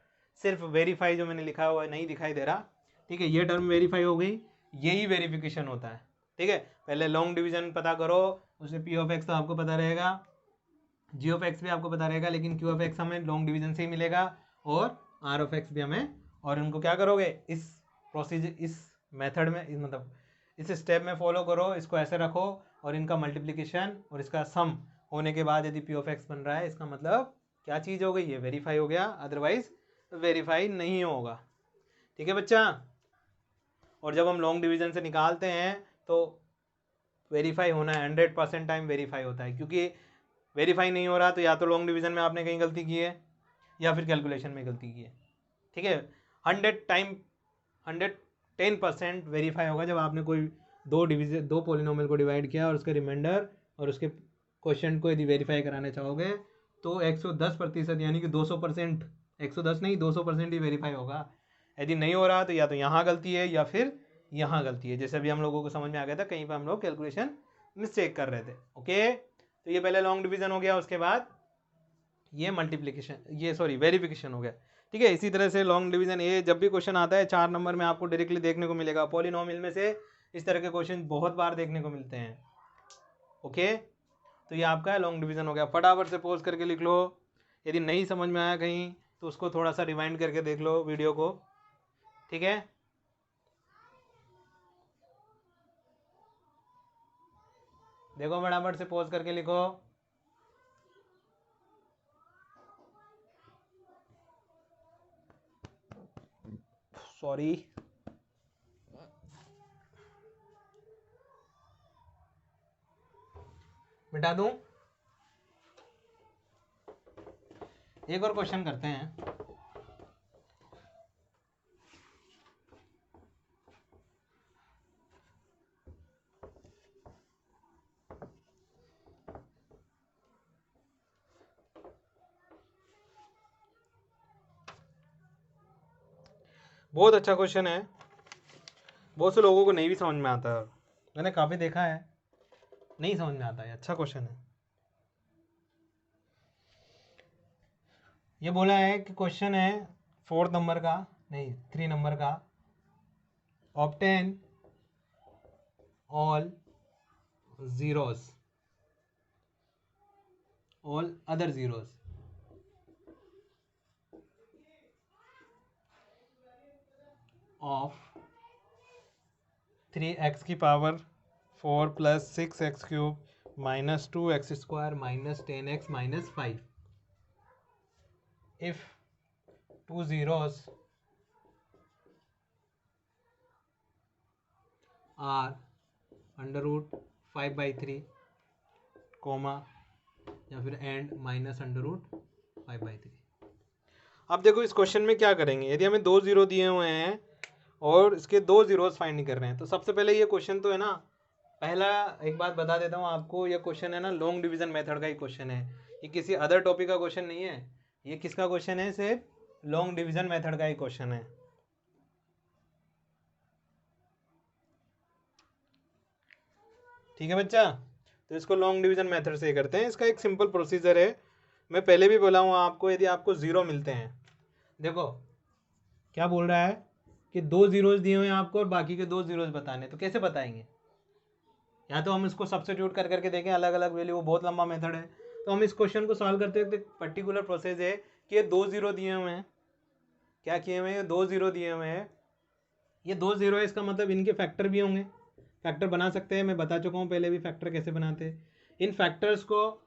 सिर्फ वेरीफाई जो मैंने लिखा हुआ है नहीं दिखाई दे रहा। ठीक है, ये टर्म वेरीफाई हो गई, यही वेरिफिकेशन होता है। ठीक है, पहले लॉन्ग डिवीजन पता करो, उसमें p(x) तो आपको पता रहेगा, g(x) भी आपको पता रहेगा, लेकिन q(x) हमें लॉन्ग डिवीजन से ही मिलेगा, और r(x) भी हमें। और इनको क्या करोगे, इस प्रोसीजर, इस मेथड में, मतलब इस स्टेप में फॉलो करो, इसको ऐसे रखो, और इनका मल्टीप्लिकेशन और इसका सम होने के बाद यदि p(x) बन रहा है, इसका मतलब क्या चीज़ हो गई, ये वेरीफाई हो गया, अदरवाइज वेरीफाई नहीं होगा। ठीक है बच्चा, और जब हम लॉन्ग डिवीजन से निकालते हैं तो वेरीफाई होना है, 100% टाइम वेरीफाई होता है, क्योंकि वेरीफाई नहीं हो रहा तो या तो लॉन्ग डिवीजन में आपने कहीं गलती की है या फिर कैलकुलेशन में गलती की है। ठीक है, 110% वेरीफाई होगा जब आपने कोई दो पॉलिनोमियल को डिवाइड किया और उसके रिमाइंडर और उसके क्वेश्चन को यदि वेरीफाई कराने चाहोगे तो 110% यानी कि 200%, 110 नहीं 200% ही वेरीफाई होगा। यदि नहीं हो रहा तो या तो यहाँ गलती है या फिर यहाँ गलती है। जैसे अभी हम लोगों को समझ में आ गया था, कहीं पर हम लोग कैलकुलेशन मिस्टेक कर रहे थे। ओके, तो ये पहले लॉन्ग डिवीजन हो गया, उसके बाद ये मल्टीप्लिकेशन, ये सॉरी वेरिफिकेशन हो गया। ठीक है, इसी तरह से लॉन्ग डिवीजन ए जब भी क्वेश्चन आता है 4 नंबर में आपको डायरेक्टली देखने को मिलेगा। पॉलिनोमियल में से इस तरह के क्वेश्चन बहुत बार देखने को मिलते हैं। ओके, तो ये आपका लॉन्ग डिवीजन हो गया। फटाफट से पॉज करके लिख लो। यदि नहीं समझ में आया कहीं तो उसको थोड़ा सा रिवाइंड करके देख लो वीडियो को। ठीक है, देखो फटाफट से पॉज करके लिखो। सॉरी, मिटा दूं? एक और क्वेश्चन करते हैं। बहुत अच्छा क्वेश्चन है, बहुत से लोगों को नहीं भी समझ में आता है, मैंने काफ़ी देखा है, नहीं समझ में आता है। अच्छा क्वेश्चन है। ये बोला है कि क्वेश्चन है 4 नंबर का, नहीं 3 नंबर का। Obtain all zeros, all other zeros of 3x की power 4 plus 6x cube minus 2x square minus 10x minus 5 if 2 zeros are under root 5/3 comma या फिर एंड माइनस अंडर रूट 5/3। अब देखो इस क्वेश्चन में क्या करेंगे। यदि हमें 2 जीरो दिए हुए हैं और इसके 2 जीरोस फाइंड कर रहे हैं तो सबसे पहले ये क्वेश्चन तो है ना, पहला एक बात बता देता हूँ आपको, ये क्वेश्चन है ना लॉन्ग डिवीजन मेथड का ही क्वेश्चन है। ये किसी अदर टॉपिक का क्वेश्चन नहीं है। ये किसका क्वेश्चन है? सिर्फ लॉन्ग डिवीजन मेथड का ही क्वेश्चन है। ठीक है बच्चा, तो इसको लॉन्ग डिवीजन मेथड से करते हैं। इसका एक सिंपल प्रोसीजर है, मैं पहले भी बोला हूँ आपको। यदि आपको जीरो मिलते हैं, देखो क्या बोल रहा है कि 2 जीरोज दिए हुए हैं आपको और बाकी के 2 जीरोज बताने, तो कैसे बताएंगे? या तो हम इसको सब्स्टिट्यूट कर करके देखें अलग अलग वैल्यू, वो बहुत लंबा मेथड है। तो हम इस क्वेश्चन को सॉल्व करते वक्त पर्टिकुलर प्रोसेस है कि ये 2 जीरो दिए हुए हैं। क्या किए हुए हैं? 2 जीरो दिए हुए हैं। ये 2 जीरो है, इसका मतलब इनके फैक्टर भी होंगे। फैक्टर बना सकते हैं, मैं बता चुका हूँ पहले भी फैक्टर कैसे बनाते हैं। इन फैक्टर्स को,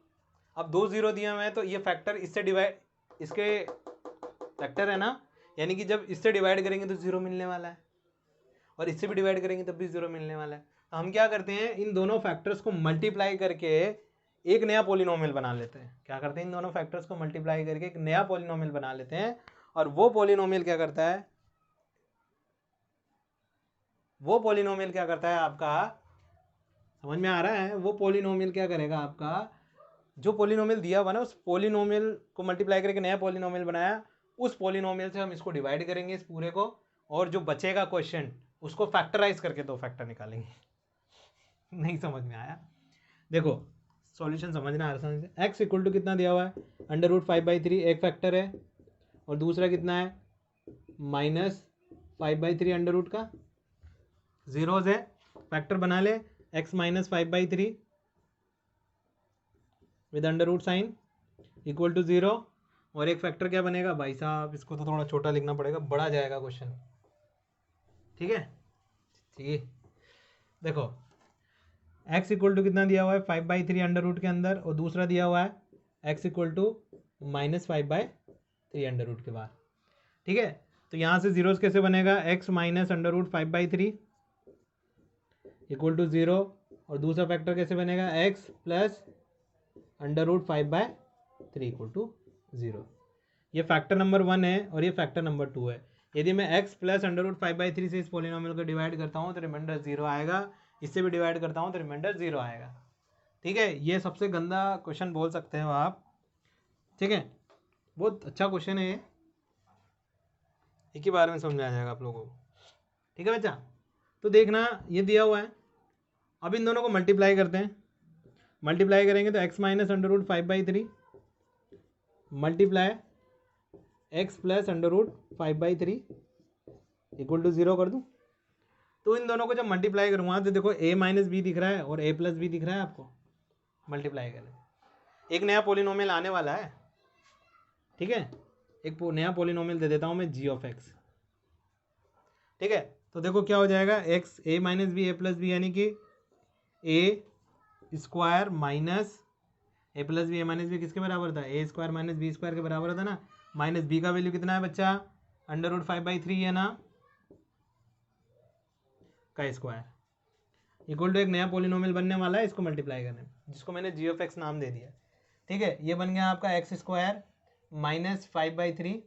अब 2 जीरो दिए हुए हैं तो ये फैक्टर इससे डिवाइड, इसके फैक्टर है ना, यानी कि जब इससे डिवाइड करेंगे तो जीरो मिलने वाला है और इससे भी डिवाइड करेंगे तब भी जीरो मिलने वाला है। तो हम क्या करते हैं, इन दोनों फैक्टर्स को मल्टीप्लाई करके एक नया पॉलिनोमियल बना लेते हैं। क्या करते हैं, इन दोनों फैक्टर्स को मल्टीप्लाई करके एक नया पॉलिनोमियल बना लेते हैं। और वो पॉलिनोमियल क्या करता है, वो पॉलिनोमियल क्या करता है आपका, समझ में आ रहा है? वो पॉलिनोमियल क्या करेगा आपका, जो पॉलिनोमियल दिया हुआ ना उस पॉलिनोमियल को मल्टीप्लाई करके नया पॉलिनोमियल बनाया, उस पॉलिनोमियल से हम इसको डिवाइड करेंगे इस पूरे को, और जो बचेगा क्वेश्चन उसको फैक्टराइज करके 2 फैक्टर निकालेंगे। नहीं समझ में आया? देखो सॉल्यूशन समझना आसानी से। x इक्वल टू कितना दिया हुआ है, अंडर रूट 5/3 एक फैक्टर है, और दूसरा कितना है, माइनस 5/3 अंडर रूट का, जीरोज है, फैक्टर बना ले, x minus 5/3 with under root sign equal to 0। और एक फैक्टर क्या बनेगा भाई साहब, इसको तो थोड़ा छोटा लिखना पड़ेगा, बड़ा जाएगा क्वेश्चन। ठीक है, ठीक, देखो x इक्वल टू कितना दिया हुआ है, 5/3 अंडर रूट के अंदर, और दूसरा दिया हुआ है x equal to minus 5/3 under root के बाद। ठीक है, तो यहाँ से जीरोस कैसे बनेगा, x minus under root 5/3 equal to 0, और दूसरा फैक्टर कैसे बनेगा, x प्लस √5/3 इक्वल टू 0। ये फैक्टर नंबर 1 है और ये फैक्टर नंबर 2 है। यदि मैं x प्लस √5/3 से इस पोलिनोमियल को डिवाइड करता हूँ तो रिमाइंडर 0 आएगा, इससे भी डिवाइड करता हूँ तो रिमाइंडर 0 आएगा। ठीक है, ये सबसे गंदा क्वेश्चन बोल सकते हो आप। ठीक है, बहुत अच्छा क्वेश्चन है ये, एक ही बार में समझ आ जाएगा आप लोगों को। ठीक है बच्चा, तो देखना ये दिया हुआ है। अब इन दोनों को मल्टीप्लाई करते हैं। मल्टीप्लाई करेंगे तो x minus √5/3 multiply x plus √5/3 equal to 0 कर दूँ। तो इन दोनों को जब मल्टीप्लाई करूँगा तो देखो a माइनस बी दिख रहा है और a प्लस बी दिख रहा है आपको। मल्टीप्लाई करें, एक नया पोलिनोमियल आने वाला है। ठीक है, एक नया पोलिनोमियल दे देता हूँ मैं g(x). ठीक है, तो देखो क्या हो जाएगा, x a minus b a plus b यानी कि a square minus a plus b a minus b किसके बराबर था, a square minus b square के बराबर था ना। माइनस b का वैल्यू कितना है बच्चा, √5/3 है ना, का स्क्वायर इक्वल टू एक नया पोलिनोमियल बनने वाला है इसको मल्टीप्लाई करने, जिसको मैंने g(x) नाम दे दिया। ठीक है, ये बन गया आपका x square minus 5/3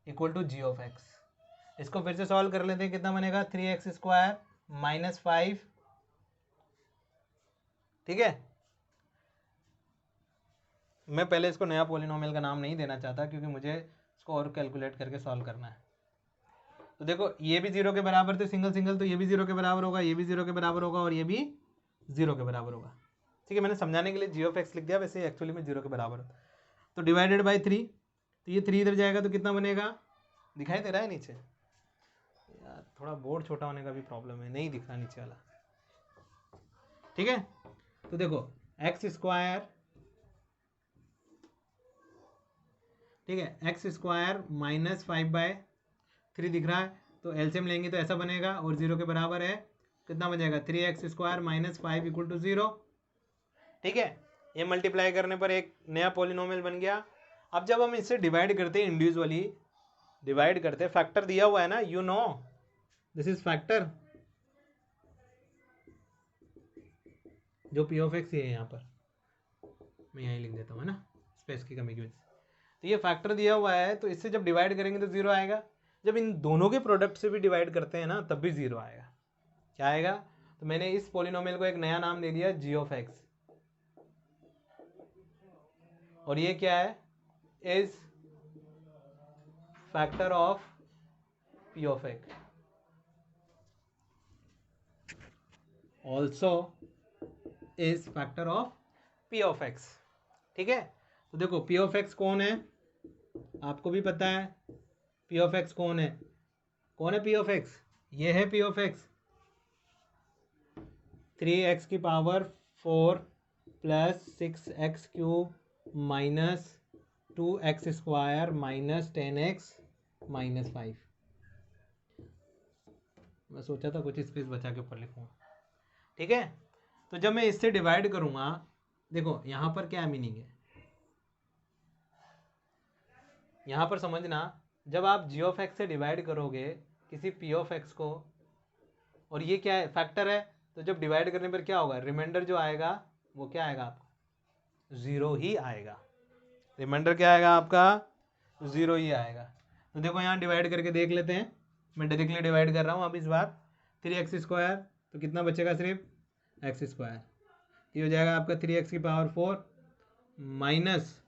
equal to g(x). इसको फिर से सॉल्व कर लेते हैं, कितना बनेगा, 3x स्क्वायर माइनस 5। ठीक है, मैं पहले इसको नया पोलिनोमियल का नाम नहीं देना चाहता क्योंकि मुझे इसको और कैलकुलेट करके सॉल्व करना है। तो देखो ये भी 0 के बराबर थे सिंगल सिंगल, तो ये भी 0 के बराबर होगा, ये भी 0 के बराबर होगा और ये भी 0 के बराबर होगा। ठीक है, मैंने समझाने के लिए g(x) लिख दिया, वैसे एक्चुअली में 0 के बराबर होता। तो डिवाइडेड बाई 3, तो ये 3 इधर जाएगा तो कितना बनेगा, दिखाई दे रहा है नीचे यार, थोड़ा बोर्ड छोटा होने का भी प्रॉब्लम है, नहीं दिख रहा नीचे वाला। ठीक है, तो देखो x स्क्वायर, ठीक है, x स्क्वायर माइनस 5/3 दिख रहा है, तो एलसीएम लेंगे तो ऐसा बनेगा और 0 के बराबर है, कितना बन जाएगा, 3x square minus 5 equal to 0। ठीक है, ये मल्टीप्लाई करने पर एक नया पोलिनोमियल बन गया। अब जब हम इससे डिवाइड करते हैं, इंडिविजुअली डिवाइड करते हैं, फैक्टर दिया हुआ है ना, you know this is factor, जो p(x) है यहाँ पर, मैं यहीं लिख देता हूँ, है ना, स्पेस की कमी की वजह से। तो ये फैक्टर दिया हुआ है, तो इससे जब डिवाइड करेंगे तो 0 आएगा। जब इन दोनों के प्रोडक्ट से भी डिवाइड करते हैं ना, तब भी 0 आएगा। क्या आएगा, तो मैंने इस पोलिनोमियल को एक नया नाम दे दिया g(x), और ये क्या है, is factor of p(x), also is factor of p(x). ठीक है, तो देखो p(x) कौन है, आपको भी पता है p(x) कौन है, कौन है p(x), ये है p(x), 3x की power 4 plus 6x cube minus 2x square minus 10x minus 5। मैं सोचा था कुछ स्पेस बचा के ऊपर लिखूँ। ठीक है, तो जब मैं इससे डिवाइड करूँगा, देखो यहाँ पर क्या मीनिंग है, यहाँ पर समझना, जब आप g(x) से डिवाइड करोगे किसी p(x) को, और ये क्या है, फैक्टर है, तो जब डिवाइड करने पर क्या होगा, रिमाइंडर जो आएगा वो क्या आएगा, आपको 0 ही आएगा। रिमाइंडर क्या आएगा आपका, 0 ही आएगा। तो देखो यहाँ डिवाइड करके देख लेते हैं, मैं डायरेक्टली डिवाइड कर रहा हूँ अब इस बार। 3x स्क्वायर, तो कितना बचेगा, सिर्फ x स्क्वायर, ये हो जाएगा आपका 3x की power 4 minus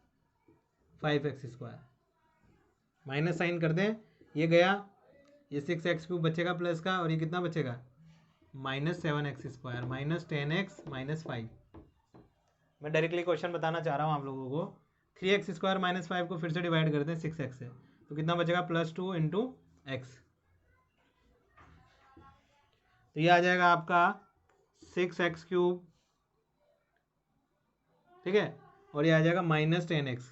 5x square, minus sign कर दें, ये गया, ये 6x क्यूब बचेगा प्लस का, और ये कितना बचेगा, minus 7x square minus 10x minus 5। मैं डायरेक्टली क्वेश्चन बताना चाह रहा हूँ आप लोगों को। 3x स्क्वायर माइनस 5 को फिर से डिवाइड करते हैं 6x से, तो कितना बचेगा, +2 इंटू x, तो ये आ जाएगा आपका 6x क्यूब। ठीक है, और ये आ जाएगा माइनस 10x,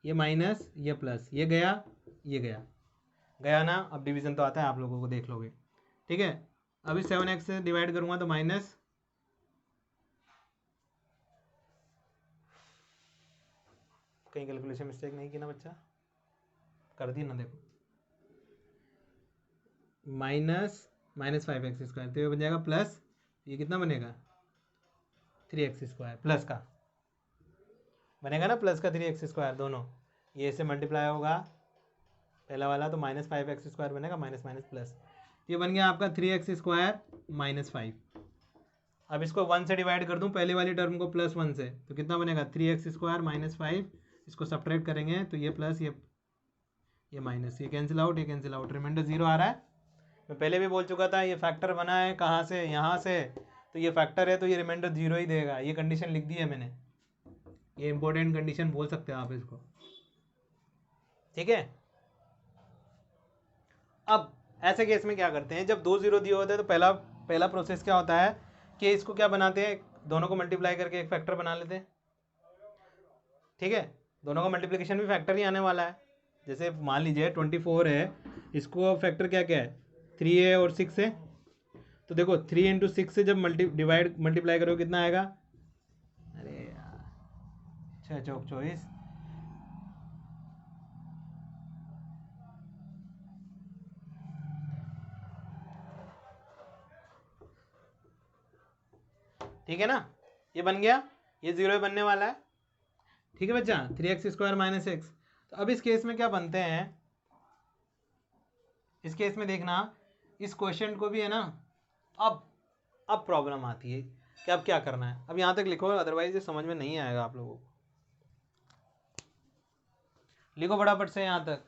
ये माइनस ये प्लस, ये गया ये गया, गया ना। अब डिवीजन तो आता है, आप लोगों को देख लोगे। ठीक है, अभी 7x से डिवाइड करूंगा तो माइनस, कहीं कैलकुलेशन मिस्टेक नहीं की ना बच्चा, कर दी ना, देखो माइनस 5x स्क्वायर, तो ये बन जाएगा प्लस, ये कितना बनेगा 3x² प्लस का बनेगा ना, प्लस का 3x² दोनों, ये से मल्टीप्लाई होगा पहला वाला, तो -5x² बनेगा, माइनस माइनस प्लस, ये बन गया आपका 3x² -5। अब इसको 1 से डिवाइड कर दूं पहले वाली टर्म को +1 से, तो कितना बनेगा 3x² -5, इसको सब्ट्रैक्ट करेंगे तो ये प्लस ये माइनस, ये कैंसिल आउट, ये कैंसिल आउट, रिमाइंडर 0 आ रहा है। मैं पहले भी बोल चुका था ये फैक्टर बना है कहाँ से, यहाँ से, तो ये फैक्टर है तो ये रिमाइंडर 0 ही देगा, ये कंडीशन लिख दी है मैंने, ये इंपॉर्टेंट कंडीशन बोल सकते हो आप इसको, ठीक है। अब ऐसे केस में क्या करते हैं, जब 2 0 दिए होते हैं तो पहला प्रोसेस क्या होता है कि इसको क्या बनाते हैं, दोनों को मल्टीप्लाई करके एक फैक्टर बना लेते हैं, ठीक है। दोनों का मल्टीप्लिकेशन भी फैक्टर ही आने वाला है। जैसे मान लीजिए 24 है, इसको फैक्टर क्या क्या है, 3 है और 6 है, तो देखो 3 × 6 से जब मल्टीप्लाई करो कितना आएगा, अरे यार 6 चौक 24, ठीक है ना, ये बन गया, ये 0 बनने वाला है, ठीक है बच्चा, 3x² - x। तो अब इस केस में क्या बनते हैं, इस केस में देखना, इस क्वेश्चन को भी है ना, अब प्रॉब्लम आती है कि अब क्या करना है। अब यहाँ तक लिखो, अदरवाइज ये समझ में नहीं आएगा आप लोगों को, लिखो फटाफट से यहाँ तक,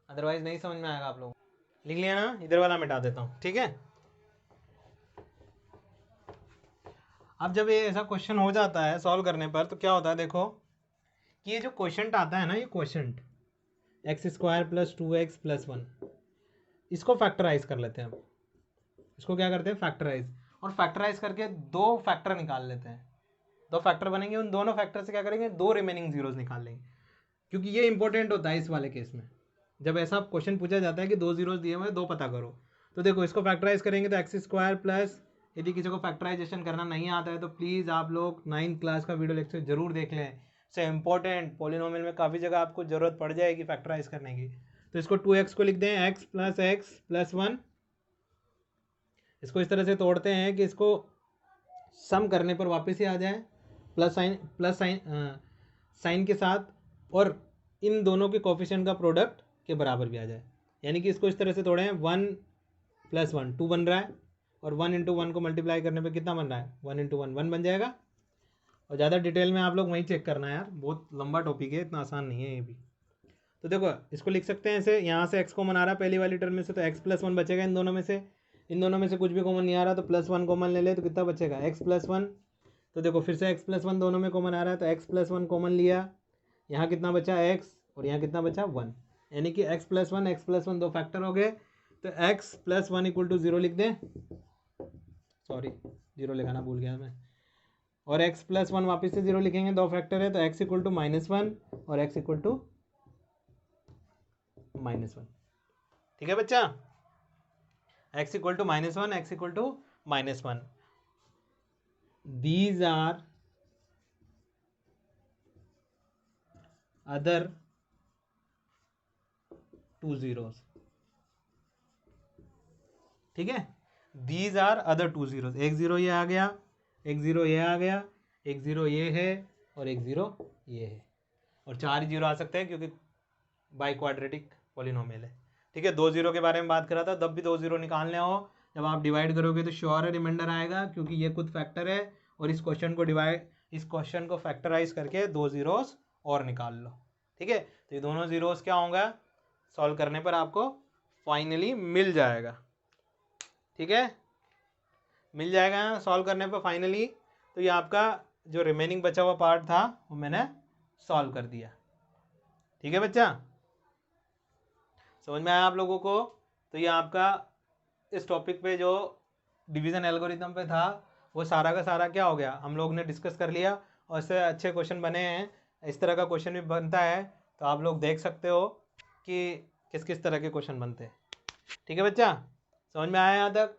अदरवाइज नहीं समझ में आएगा आप लोगों को। लिख लिया ना, इधर वाला मिटा देता हूँ, ठीक है। अब जब ये ऐसा क्वेश्चन हो जाता है सॉल्व करने पर, तो क्या होता है देखो, कि ये जो क्वेश्चन आता है ना, ये क्वेश्चन x² + 2x + 1, इसको फैक्टराइज कर लेते हैं। अब इसको क्या करते हैं, फैक्टराइज, और फैक्टराइज करके 2 फैक्टर निकाल लेते हैं, 2 फैक्टर बनेंगे, उन दोनों फैक्टर से क्या करेंगे, 2 रिमेनिंग जीरोस निकाल लेंगे, क्योंकि ये इंपॉर्टेंट होता है इस वाले केस में। जब ऐसा क्वेश्चन पूछा जाता है कि 2 जीरोस दिए हुए 2 पता करो, तो देखो इसको फैक्टराइज करेंगे तो x² प्लस, यदि किसी को फैक्टराइजेशन करना नहीं आता है तो प्लीज़ आप लोग 9th क्लास का वीडियो लेक्चर जरूर देख लें, से इंपॉर्टेंट, पॉलिनोमियल में काफ़ी जगह आपको ज़रूरत पड़ जाएगी फैक्टराइज करने की। तो इसको 2x को लिख दें x + x + 1, इसको इस तरह से तोड़ते हैं कि इसको सम करने पर वापस ही आ जाए प्लस साइन के साथ, और इन दोनों के कोफिशिएंट का प्रोडक्ट के बराबर भी आ जाए, यानी कि इसको इस तरह से तोड़े हैं, 1 + 1 2 बन रहा है, और 1 × 1 को मल्टीप्लाई करने पे कितना बन रहा है, 1 × 1 1 बन जाएगा। और ज़्यादा डिटेल में आप लोग वहीं चेक करना है यार, बहुत लंबा टॉपिक है, इतना आसान नहीं है ये भी। तो देखो इसको लिख सकते हैं ऐसे, यहाँ से x कॉमन आ रहा है पहली वाली टर्म में से, तो x + 1 बचेगा इन दोनों में से, इन दोनों में से कुछ भी कॉमन नहीं आ रहा तो +1 कॉमन ले ले, तो कितना बचेगा x + 1। तो देखो फिर से x + 1 दोनों में कॉमन आ रहा है, तो x + 1 कॉमन लिया, यहाँ कितना बचा x, और यहाँ कितना बचा 1, यानी कि x + 1 2 फैक्टर हो गए, तो x + 1 = 0 लिख दें, सॉरी 0 लिखाना भूल गया मैं, और x + 1 वापस से 0 लिखेंगे, 2 फैक्टर है, तो x = -1 और x = -1, ठीक है बच्चा, x = -1, x = -1, these are other 2 zeros, ठीक है, these are other 2 zeros, एक 0 ये आ गया, एक 0 ये आ गया, एक 0 ये है, और एक 0 ये है, और 4 जीरो आ सकते हैं क्योंकि बाई क्वाड्रेटिक पॉलिनोमियल है, ठीक है। 2 0 के बारे में बात कर रहा था, तब भी 2 0 निकालने हो, जब आप डिवाइड करोगे तो श्योर है रिमाइंडर आएगा, क्योंकि ये खुद फैक्टर है, और इस क्वेश्चन को फैक्टराइज करके 2 जीरोस और निकाल लो, ठीक है। तो ये दोनों जीरोस क्या होंगे, सॉल्व करने पर आपको फाइनली मिल जाएगा, ठीक है, मिल जाएगा सॉल्व करने पर फाइनली। तो ये आपका जो रिमेनिंग बचा हुआ पार्ट था वो मैंने सॉल्व कर दिया, ठीक है बच्चा, समझ में आया आप लोगों को। तो ये आपका इस टॉपिक पे जो डिवीज़न एल्गोरिथम पे था वो सारा का सारा क्या हो गया, हम लोग ने डिस्कस कर लिया, और इससे अच्छे क्वेश्चन बने हैं, इस तरह का क्वेश्चन भी बनता है, तो आप लोग देख सकते हो कि किस किस तरह के क्वेश्चन बनते हैं, ठीक है बच्चा, समझ में आया यहाँ तक,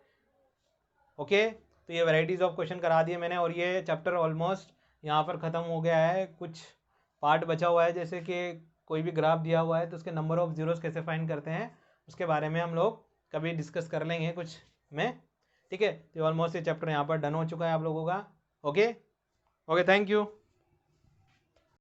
ओके। तो ये वैरायटीज़ ऑफ क्वेश्चन करा दिए मैंने, और ये चैप्टर ऑलमोस्ट यहाँ पर ख़त्म हो गया है, कुछ पार्ट बचा हुआ है, जैसे कि कोई भी ग्राफ दिया हुआ है तो उसके नंबर ऑफ जीरोस कैसे फाइंड करते हैं, उसके बारे में हम लोग कभी डिस्कस कर लेंगे कुछ में, ठीक है। तो ऑलमोस्ट ये चैप्टर यहाँ पर डन हो चुका है आप लोगों का, ओके। Okay, thank you.